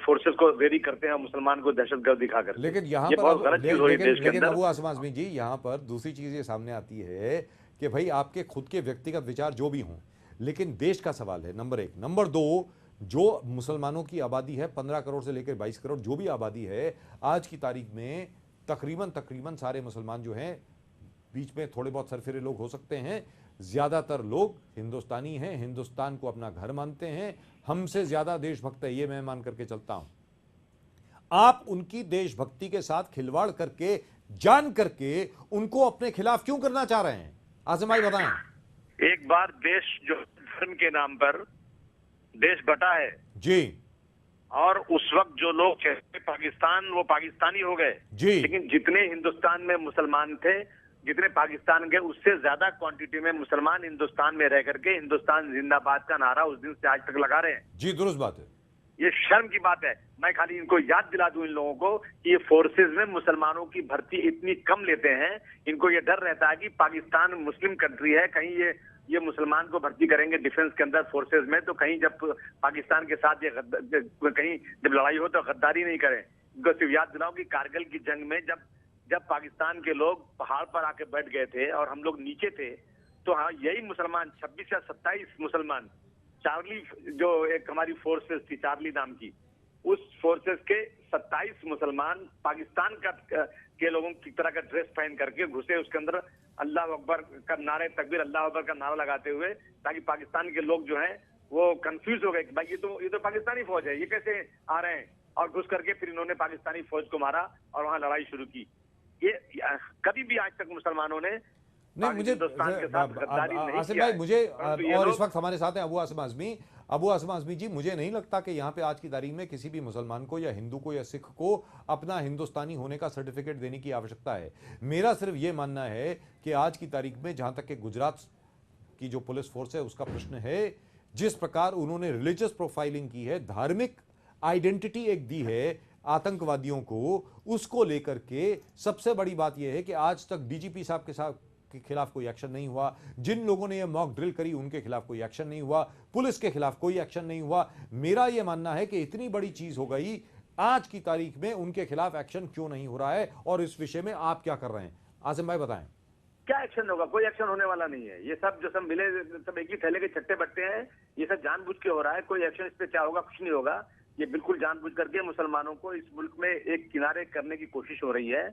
N: फोर्सेस को वेरी करते हैं, मुसलमान को दहशतगर्द दिखाकर।
C: लेकिन यहाँ
N: ये
C: पर
N: बहुत गलत चीज हो रही है देश के अंदर।
C: अबू आसम आज़मी जी, यहाँ पर दूसरी चीज ये सामने आती है कि भाई आपके खुद के व्यक्तिगत विचार जो भी हों, लेकिन देश का सवाल है, नंबर एक। नंबर दो, जो मुसलमानों की आबादी है 15 करोड़ से लेकर 22 करोड़ जो भी आबादी है, आज की तारीख में तकरीबन सारे मुसलमान जो हैं, बीच में थोड़े बहुत सरफिरे लोग हो सकते हैं, ज्यादातर लोग हिंदुस्तानी हैं, हिंदुस्तान को अपना घर मानते हैं, हमसे ज्यादा देशभक्त है, ये मैं मान करके चलता हूं। आप उनकी देशभक्ति के साथ खिलवाड़ करके, जान करके उनको अपने खिलाफ क्यों करना चाह रहे हैं? आज़म भाई बताएं।
N: एक बार देश जो धर्म के नाम पर देश बटा है
C: जी,
N: और उस वक्त जो लोग कहते पाकिस्तान, वो पाकिस्तानी हो गए
C: जी,
N: लेकिन जितने हिंदुस्तान में मुसलमान थे, जितने पाकिस्तान के, उससे ज्यादा क्वांटिटी में मुसलमान हिंदुस्तान में रह करके हिंदुस्तान जिंदाबाद का नारा उस दिन से आज तक लगा रहे हैं।
C: जी दुरुस्त बात है।
N: ये शर्म की बात है। मैं खाली इनको याद दिला दूं इन लोगों को कि ये फोर्सेज में मुसलमानों की भर्ती इतनी कम लेते हैं, इनको ये डर रहता है कि पाकिस्तान मुस्लिम कंट्री है, कहीं ये मुसलमान को भर्ती करेंगे डिफेंस के अंदर फोर्सेज में, तो कहीं जब पाकिस्तान के साथ ये कहीं जब लड़ाई हो तो गद्दारी नहीं करें। इनको सिर्फ याद दिलाऊं कि कारगिल की जंग में जब पाकिस्तान के लोग पहाड़ पर आके बैठ गए थे और हम लोग नीचे थे, तो हाँ यही मुसलमान 26 या 27 मुसलमान, चार्ली जो एक हमारी फोर्सेस थी चार्ली नाम की, उस फोर्सेस के 27 मुसलमान पाकिस्तान के लोगों की तरह का ड्रेस पहन करके घुसे उसके अंदर, अल्लाह अकबर का नारे तकबीर, अल्लाह अकबर का नारा लगाते हुए, ताकि पाकिस्तान के लोग जो हैं वो कंफ्यूज हो गए कि भाई ये तो पाकिस्तानी फौज है, ये कैसे आ रहे हैं, और घुस करके फिर इन्होंने पाकिस्तानी फौज को मारा और वहां लड़ाई शुरू की। ये कभी भी आज तक मुसलमानों ने
C: नहीं, मुझे आसिफ भाई, मुझे और इस वक्त हमारे साथ हैं अबू आसम आज़मी। अबू आसम आज़मी जी, मुझे नहीं लगता कि यहाँ पे आज की तारीख में किसी भी मुसलमान को या हिंदू को या सिख को अपना हिंदुस्तानी होने का सर्टिफिकेट देने की आवश्यकता है। मेरा सिर्फ ये मानना है कि आज की तारीख में जहाँ तक कि गुजरात की जो पुलिस फोर्स है उसका प्रश्न है, जिस प्रकार उन्होंने रिलीजियस प्रोफाइलिंग की है, धार्मिक आइडेंटिटी एक दी है आतंकवादियों को, उसको लेकर के सबसे बड़ी बात यह है कि आज तक डीजीपी साहब के खिलाफ कोई एक्शन नहीं हुआ, जिन लोगों ने यह मॉक ड्रिल करी उनके खिलाफ कोई एक्शन नहीं हुआ, पुलिस के खिलाफ कोई एक्शन नहीं हुआ। मेरा यह मानना है कि इतनी बड़ी चीज हो गई, आज की तारीख में उनके खिलाफ एक्शन क्यों नहीं हो रहा है, और इस विषय में आप क्या कर रहे हैं? आसिम भाई बताएं।
N: क्या एक्शन होगा? कोई एक्शन होने वाला नहीं है। ये सब जो सब मिले, सब एक ही थैले के चट्टे बट्टे हैं, ये सब जानबूझ के हो रहा है। कोई एक्शन इस पे क्या होगा? कुछ नहीं होगा। ये बिल्कुल जानबूझ करके मुसलमानों को इस मुल्क में एक किनारे करने की कोशिश हो रही है।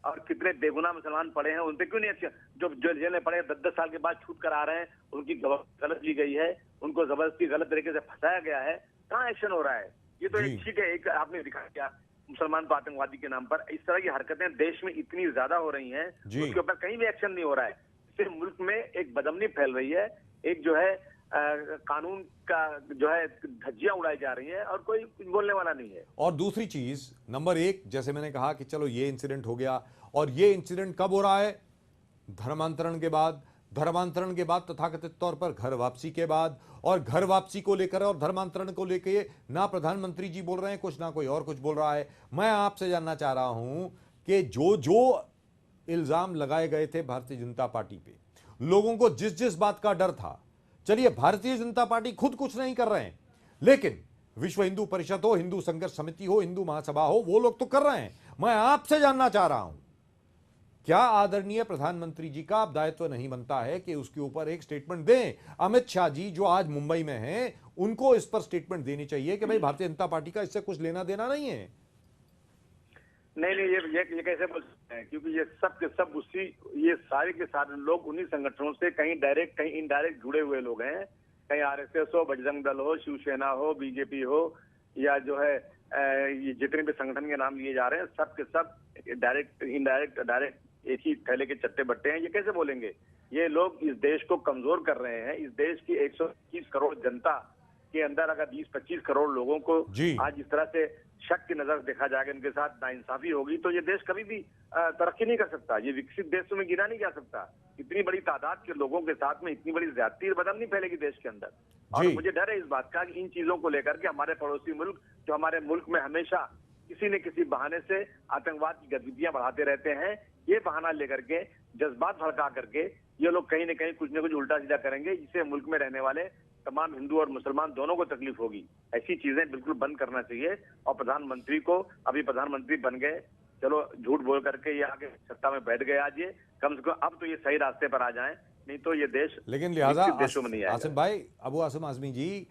N: और कितने बेगुनाह मुसलमान पड़े हैं, उन पे क्यों नहीं एक्शन? जो जेल में पड़े 10-10 साल के बाद छूट कर आ रहे हैं, उनकी गलत ली गई है, उनको जबरदस्ती गलत तरीके से फंसाया गया है, कहाँ एक्शन हो रहा है? ये तो एक ठीक है, एक आपने दिखा क्या मुसलमान को आतंकवादी के नाम पर इस तरह की हरकतें देश में इतनी ज्यादा हो रही हैं, उसके ऊपर कहीं भी एक्शन नहीं हो रहा है। सिर्फ मुल्क में एक बदमनी फैल रही है, एक जो है कानून का जो है धज्जियां उड़ाई जा रही है, और कोई कुछ बोलने वाला नहीं है।
C: और दूसरी चीज, नंबर एक, जैसे मैंने कहा कि चलो ये इंसिडेंट हो गया, और ये इंसिडेंट कब हो रहा है? धर्मांतरण के बाद। धर्मांतरण के बाद तथाकथित तौर पर घर वापसी के बाद, और घर वापसी को लेकर और धर्मांतरण को लेकर ना प्रधानमंत्री जी बोल रहे हैं कुछ, ना कोई और कुछ बोल रहा है। मैं आपसे जानना चाह रहा हूं कि जो इल्जाम लगाए गए थे भारतीय जनता पार्टी पे, लोगों को जिस बात का डर था, चलिए भारतीय जनता पार्टी खुद कुछ नहीं कर रहे हैं, लेकिन विश्व हिंदू परिषद हो, हिंदू संघर्ष समिति हो, हिंदू महासभा हो, वो लोग तो कर रहे हैं। मैं आपसे जानना चाह रहा हूं, क्या आदरणीय प्रधानमंत्री जी का अब दायित्व नहीं बनता है कि उसके ऊपर एक स्टेटमेंट दें? अमित शाह जी जो आज मुंबई में हैं, उनको इस पर स्टेटमेंट देनी चाहिए कि भाई भारतीय जनता पार्टी का इससे कुछ लेना देना नहीं है।
N: नहीं, ये कैसे बोल सकते हैं? क्योंकि ये सब के सब ये सारे के सारे लोग उन्हीं संगठनों से कहीं डायरेक्ट कहीं इनडायरेक्ट जुड़े हुए लोग हैं। कहीं आरएसएस हो, बजरंग दल हो, शिवसेना हो, बीजेपी हो, या जो है ये जितने भी संगठन के नाम लिए जा रहे हैं, सब के सब डायरेक्ट डायरेक्ट एक ही थैले के चट्टे बट्टे हैं। ये कैसे बोलेंगे? ये लोग इस देश को कमजोर कर रहे हैं। इस देश की 121 करोड़ जनता के अंदर अगर 20-25 करोड़ लोगों को आज इस तरह से शक की नजर देखा जाएगा, इनके साथ नाइंसाफी होगी, तो ये देश कभी भी तरक्की नहीं कर सकता। ये विकसित देशों में गिना नहीं जा सकता। इतनी बड़ी तादाद के लोगों के साथ में इतनी बड़ी ज्यादती बदल नहीं फैलेगी देश के अंदर। और मुझे डर है इस बात का कि इन चीजों को लेकर के हमारे पड़ोसी मुल्क जो हमारे मुल्क में हमेशा किसी न किसी बहाने से आतंकवाद की गतिविधियां बढ़ाते रहते हैं, ये बहाना लेकर के जज्बात भड़का करके ये लोग कहीं न कहीं कुछ न कुछ उल्टा सीधा करेंगे, जिससे मुल्क में रहने वाले तमाम हिंदू और मुसलमान दोनों को तकलीफ होगी। ऐसी चीजें बिल्कुल बंद करना चाहिए। और प्रधानमंत्री को, अभी प्रधानमंत्री बन गए, चलो झूठ बोल करके ये आगे सत्ता में बैठ गए, आज ये कम से कम अब तो ये सही रास्ते पर आ जाएं, नहीं तो ये देश
C: लेकिन लिहाजा
N: देशों में नहीं आएगा।
C: आसिम भाई, अबू आसिम आजमी जी,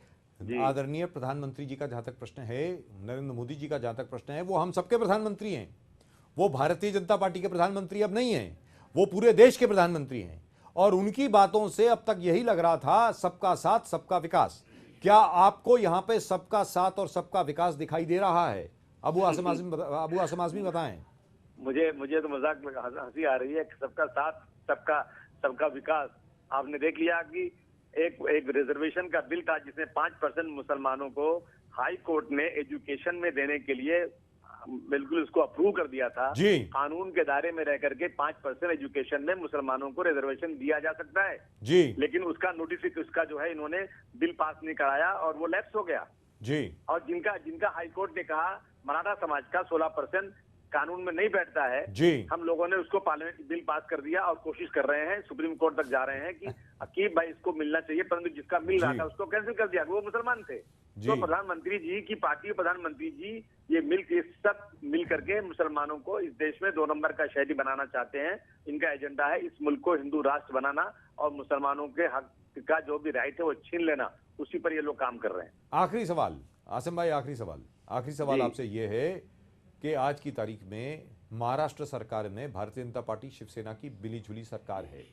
C: आदरणीय प्रधानमंत्री जी का जहां तक प्रश्न है, नरेंद्र मोदी जी का जहां तक प्रश्न है, वो हम सबके प्रधानमंत्री हैं। वो भारतीय जनता पार्टी के प्रधानमंत्री अब नहीं हैं, वो पूरे देश के प्रधानमंत्री हैं। और उनकी बातों से अब तक यही लग रहा था सबका साथ सबका विकास। क्या आपको यहाँ पे सबका साथ और सबका विकास दिखाई दे रहा है? अबू आसिम आजमी बताएं।
N: मुझे तो मजाक में हंसी आ रही है। सबका साथ सबका विकास। आपने देख लिया कि एक रिजर्वेशन का बिल था जिसमें 5% मुसलमानों को हाई कोर्ट ने एजुकेशन में देने के लिए बिल्कुल उसको अप्रूव कर दिया था। कानून के दायरे में रह करके 5% एजुकेशन में मुसलमानों को रिजर्वेशन दिया जा सकता है
C: जी,
N: लेकिन उसका नोटिस उसका जो है इन्होंने बिल पास नहीं कराया और वो लैप्स हो गया
C: जी।
N: और जिनका हाई कोर्ट ने कहा मराठा समाज का 16% कानून में नहीं बैठता है
C: जी,
N: हम लोगों ने उसको पार्लियामेंट बिल पास कर दिया और कोशिश कर रहे हैं, सुप्रीम कोर्ट तक जा रहे हैं कि भाई इसको मिलना चाहिए, परंतु जिसका मिल रहा था उसको कैंसिल कर दिया, वो मुसलमान थे। तो प्रधानमंत्री जी की पार्टी, प्रधानमंत्री जी ये सब मिल करके मुसलमानों को इस देश में 2 नंबर का शहरी बनाना चाहते हैं। इनका एजेंडा है इस मुल्क को हिंदू राष्ट्र बनाना और मुसलमानों के हक का जो भी राइट है वो छीन लेना, उसी पर ये लोग काम कर रहे हैं।
C: आखिरी सवाल आसिम भाई, आखिरी सवाल आपसे ये है कि आज की तारीख में महाराष्ट्र सरकार में भारतीय जनता पार्टी शिवसेना की मिली जुली सरकार है।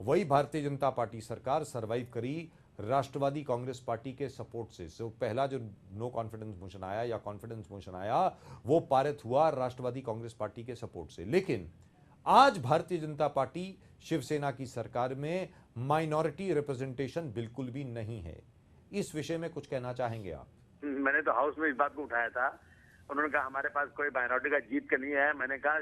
C: वही भारतीय जनता पार्टी सरकार सरवाइव करी राष्ट्रवादी कांग्रेस पार्टी के सपोर्ट से। सो पहला जो नो कॉन्फिडेंस मोशन आया या कॉन्फिडेंस मोशन आया वो पारित हुआ राष्ट्रवादी कांग्रेस पार्टी के सपोर्ट से। लेकिन आज भारतीय जनता पार्टी शिवसेना की सरकार में माइनॉरिटी रिप्रेजेंटेशन बिल्कुल भी नहीं है। इस विषय में कुछ कहना चाहेंगे आप?
N: मैंने तो हाउस में इस बात को उठाया था, उन्होंने कहा हमारे पास कोई माइनॉरिटी का जीत के नहीं है। मैंने कहा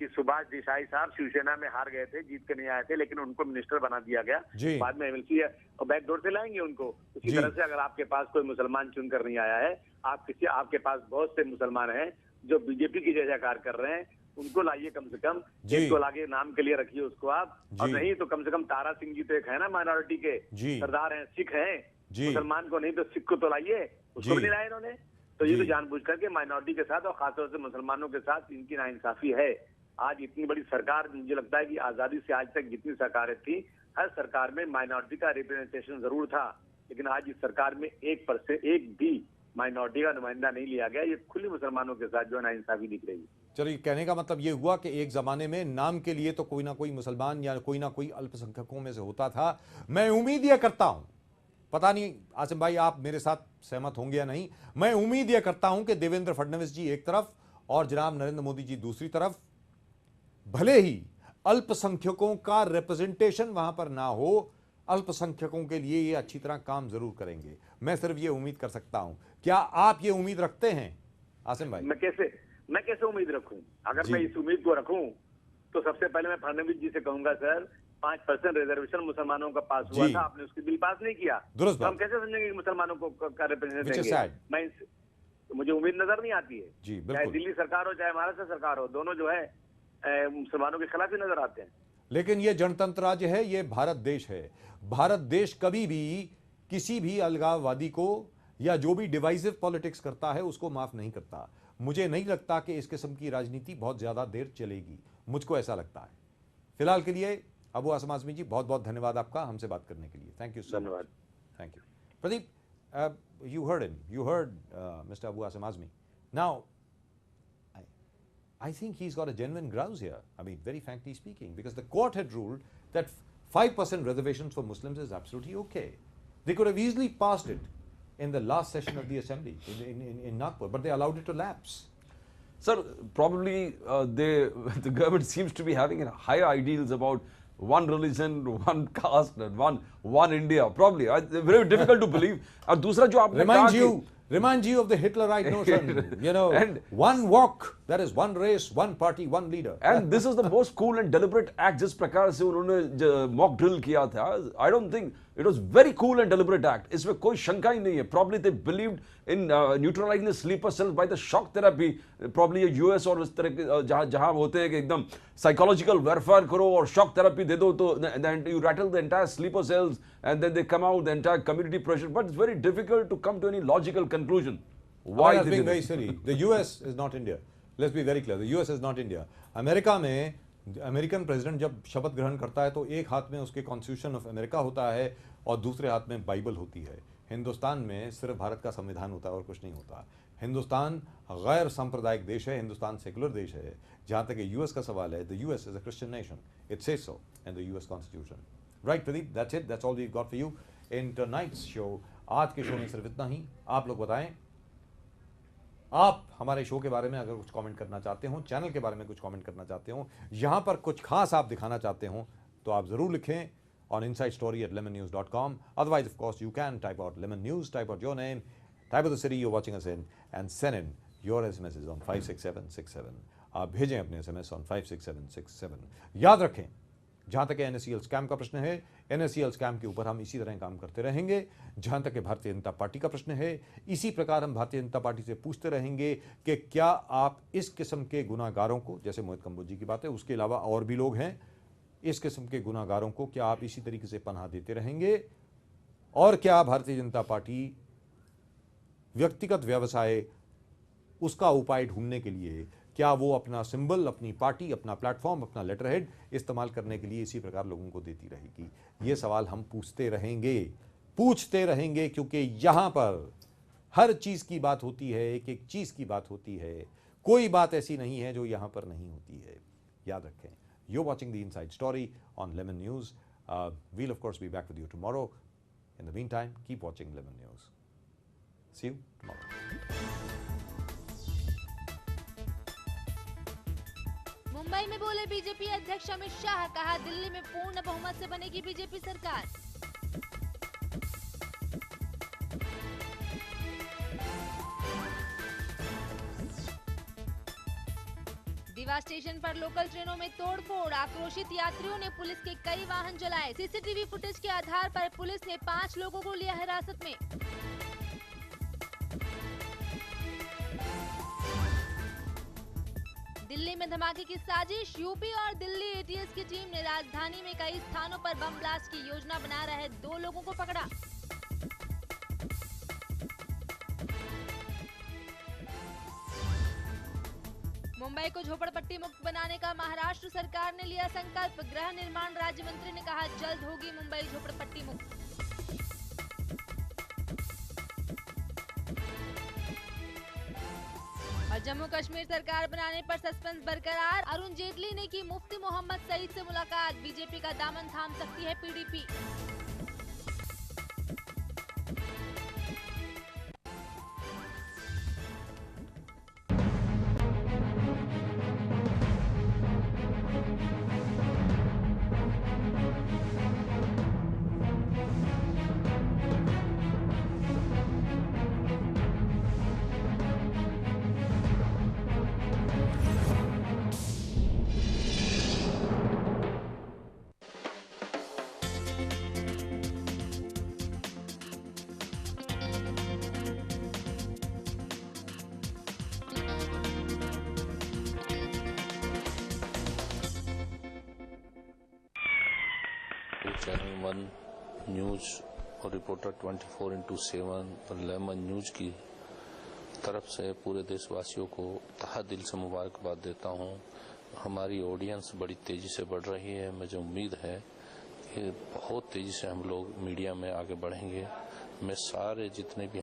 N: कि सुभाष देसाई साहब शिवसेना में हार गए थे, जीत के नहीं आए थे, लेकिन उनको मिनिस्टर बना दिया गया, बाद में एमएलसी और बैकडोर से लाएंगे उनको। उसी तरह से अगर आपके पास कोई मुसलमान चुनकर नहीं आया है, आपके पास बहुत से मुसलमान हैं जो बीजेपी की जयकार कर रहे हैं, उनको लाइए, कम से कम जिसको लागे नाम के लिए रखिए उसको आप, और नहीं तो कम से कम तारा सिंह जी तो एक है ना माइनॉरिटी के सरदार हैं, सिख हैं, मुसलमान को नहीं तो सिख को तो लाइए, उसको भी नहीं लाया इन्होंने। तो ये तो जानबूझ करके माइनॉरिटी के साथ और खासतौर से मुसलमानों के साथ इनकी नाइंसाफी है। आज इतनी बड़ी सरकार, मुझे लगता है कि आजादी से आज तक जितनी सरकारें थी, हर सरकार में माइनॉरिटी का रिप्रेजेंटेशन जरूर था, लेकिन आज इस सरकार में एक भी माइनॉरिटी का नुमाइंदा नहीं लिया गया। ये खुली मुसलमानों के साथ जो है नाइंसाफी दिख रही है।
C: चलिए, कहने का मतलब ये हुआ कि एक जमाने में नाम के लिए तो कोई ना कोई मुसलमान या कोई ना कोई अल्पसंख्यकों में से होता था। मैं उम्मीद यह करता हूं, पता नहीं आसिम भाई आप मेरे साथ सहमत होंगे या नहीं, मैं उम्मीद यह करता हूं कि देवेंद्र फडणवीस जी एक तरफ और जनाब नरेंद्र मोदी जी दूसरी तरफ, भले ही अल्पसंख्यकों का रिप्रेजेंटेशन वहां पर ना हो, अल्पसंख्यकों के लिए ये अच्छी तरह काम जरूर करेंगे। मैं सिर्फ ये उम्मीद कर सकता हूं। क्या आप ये उम्मीद रखते हैं आसिम भाई?
N: मैं कैसे उम्मीद रखूं? अगर मैं इस उम्मीद को रखूं तो सबसे पहले मैं फडणवीस जी से कहूंगा, सर 5% रिजर्वेशन मुसलमानों का पास हुआ था, आपने उसकी बिल पास नहीं किया, तो हम कैसे समझेंगे कि मुसलमानों को का रिप्रेजेंटेशन देंगे? मुझे उम्मीद नजर नहीं आती है। चाहे दिल्ली सरकार हो चाहे महाराष्ट्र सरकार हो, दोनों जो है मुसलमानों के खिलाफ ही नजर आते हैं।
C: लेकिन ये जनतंत्र राज्य है, ये भारत देश है। भारत देश कभी भी किसी भी अलगाववादी को या जो भी डिवाइसिव पॉलिटिक्स करता है उसको माफ नहीं करता। मुझे नहीं लगता कि इस किस्म की राजनीति बहुत ज्यादा देर चलेगी, मुझको ऐसा लगता है। फिलहाल के लिए अबू आसिम आजमी जी बहुत बहुत धन्यवाद आपका हमसे बात करने के लिए। Thank you so much. Thank you Pradeep. You heard him. You heard Mr. Abu Asim Azmi. Now, I think he's got a genuine grouse here. I mean, very frankly speaking, because the court had ruled that 5% reservations for Muslims is absolutely okay. They could have easily passed it in the last session of the assembly in Nagpur, but they allowed it to lapse.
D: Sir, probably the government seems to be having higher ideals about one religion, one caste, and one India. Probably, very difficult to believe. और दूसरा जो आपने
C: Reminds you of the Hitlerite notion, you know, and one walk, that is one race, one party, one leader.
D: And this is the most cool and deliberate act जिस प्रकार से उन्होंने mock drill किया था. I don't think it was very cool and deliberate act. इसमें कोई शंका ही नहीं है. Probably they believed in neutralizing the sleeper cells by the shock therapy. Probably US और इस तरह के जहाँ होते हैं कि एकदम psychological warfare करो और shock therapy दे दो तो then you rattle the entire sleeper cells and then they come out, the entire community pressure. But it's very difficult to come to any logical conclusion.
C: Why is being very silly? The US is not India. Let's be very clear. The US is not India. America में अमेरिकन प्रेसिडेंट जब शपथ ग्रहण करता है तो एक हाथ में उसके कॉन्स्टिट्यूशन ऑफ अमेरिका होता है और दूसरे हाथ में बाइबल होती है. हिंदुस्तान में सिर्फ भारत का संविधान होता है और कुछ नहीं होता. हिंदुस्तान गैर सांप्रदायिक देश है. हिंदुस्तान सेकुलर देश है. जहाँ तक यूएस का सवाल है, the US is a Christian nation. It says so in the US constitution. Right Pradeep, that's it. That's all we got for you in tonight's show. आज के शो में सिर्फ इतना ही. आप लोग बताएं, आप हमारे शो के बारे में अगर कुछ कमेंट करना चाहते हो, चैनल के बारे में कुछ कमेंट करना चाहते हो, यहाँ पर कुछ खास आप दिखाना चाहते हो, तो आप ज़रूर लिखें on insidestory@lemonnews.com. Otherwise, of course, you can type out Lemon News, type out your name, type out the city you're watching us in, and send in your SMSs on 56767. आप भेजें अपने SMS on 56767. याद रखें, जहाँ तक NSCL स्कैम का प्रश्न है, NSCL स्कैम के ऊपर हम इसी तरह काम करते रहेंगे. जहाँ तक भारतीय जनता पार्टी का प्रश्न है, इसी प्रकार हम भारतीय जनता पार्टी से पूछते रहेंगे कि क्या आप इस किस्म के गुनाहगारों को, जैसे मोहित कंबोज जी की बात है, उसके अलावा और भी लोग हैं, इस किस्म के गुनाहगारों को क्या आप इसी तरीके से पनाह देते रहेंगे? और क्या भारतीय जनता पार्टी व्यक्तिगत व्यवसाय उसका उपाय ढूंढने के लिए क्या वो अपना सिंबल, अपनी पार्टी, अपना प्लेटफॉर्म, अपना लेटर हेड इस्तेमाल करने के लिए इसी प्रकार लोगों को देती रहेगी? ये सवाल हम पूछते रहेंगे, क्योंकि यहाँ पर हर चीज़ की बात होती है, एक एक चीज़ की बात होती है. कोई बात ऐसी नहीं है जो यहाँ पर नहीं होती है. याद रखें. You're watching the Inside Story on Lemon News. We'll of course be back with you tomorrow. In the meantime, keep watching Lemon News. See you tomorrow.
B: Mumbai में बोले बीजेपी अध्यक्ष अमित शाह, कहा दिल्ली में पूर्ण बहुमत से बनेगी बीजेपी सरकार. दीवा स्टेशन पर लोकल ट्रेनों में तोड़फोड़, आक्रोशित यात्रियों ने पुलिस के कई वाहन जलाए. सीसीटीवी फुटेज के आधार पर पुलिस ने 5 लोगों को लिया हिरासत में. दिल्ली में धमाके की साजिश, यूपी और दिल्ली एटीएस की टीम ने राजधानी में कई स्थानों पर बम ब्लास्ट की योजना बना रहे 2 लोगों को पकड़ा. मुंबई को झोपड़पट्टी मुक्त बनाने का महाराष्ट्र सरकार ने लिया संकल्प. गृह निर्माण राज्य मंत्री ने कहा जल्द होगी मुंबई झोपड़पट्टी मुक्त. और जम्मू कश्मीर सरकार बनाने पर सस्पेंस बरकरार. अरुण जेटली ने की मुफ्ती मोहम्मद सईद से मुलाकात. बीजेपी का दामन थाम सकती है पीडीपी.
O: चैनल 1 न्यूज और रिपोर्टर 24/7 और लेमन न्यूज की तरफ से पूरे देशवासियों को तहे दिल से मुबारकबाद देता हूं. हमारी ऑडियंस बड़ी तेजी से बढ़ रही है. मुझे उम्मीद है कि बहुत तेजी से हम लोग मीडिया में आगे बढ़ेंगे. मैं सारे जितने भी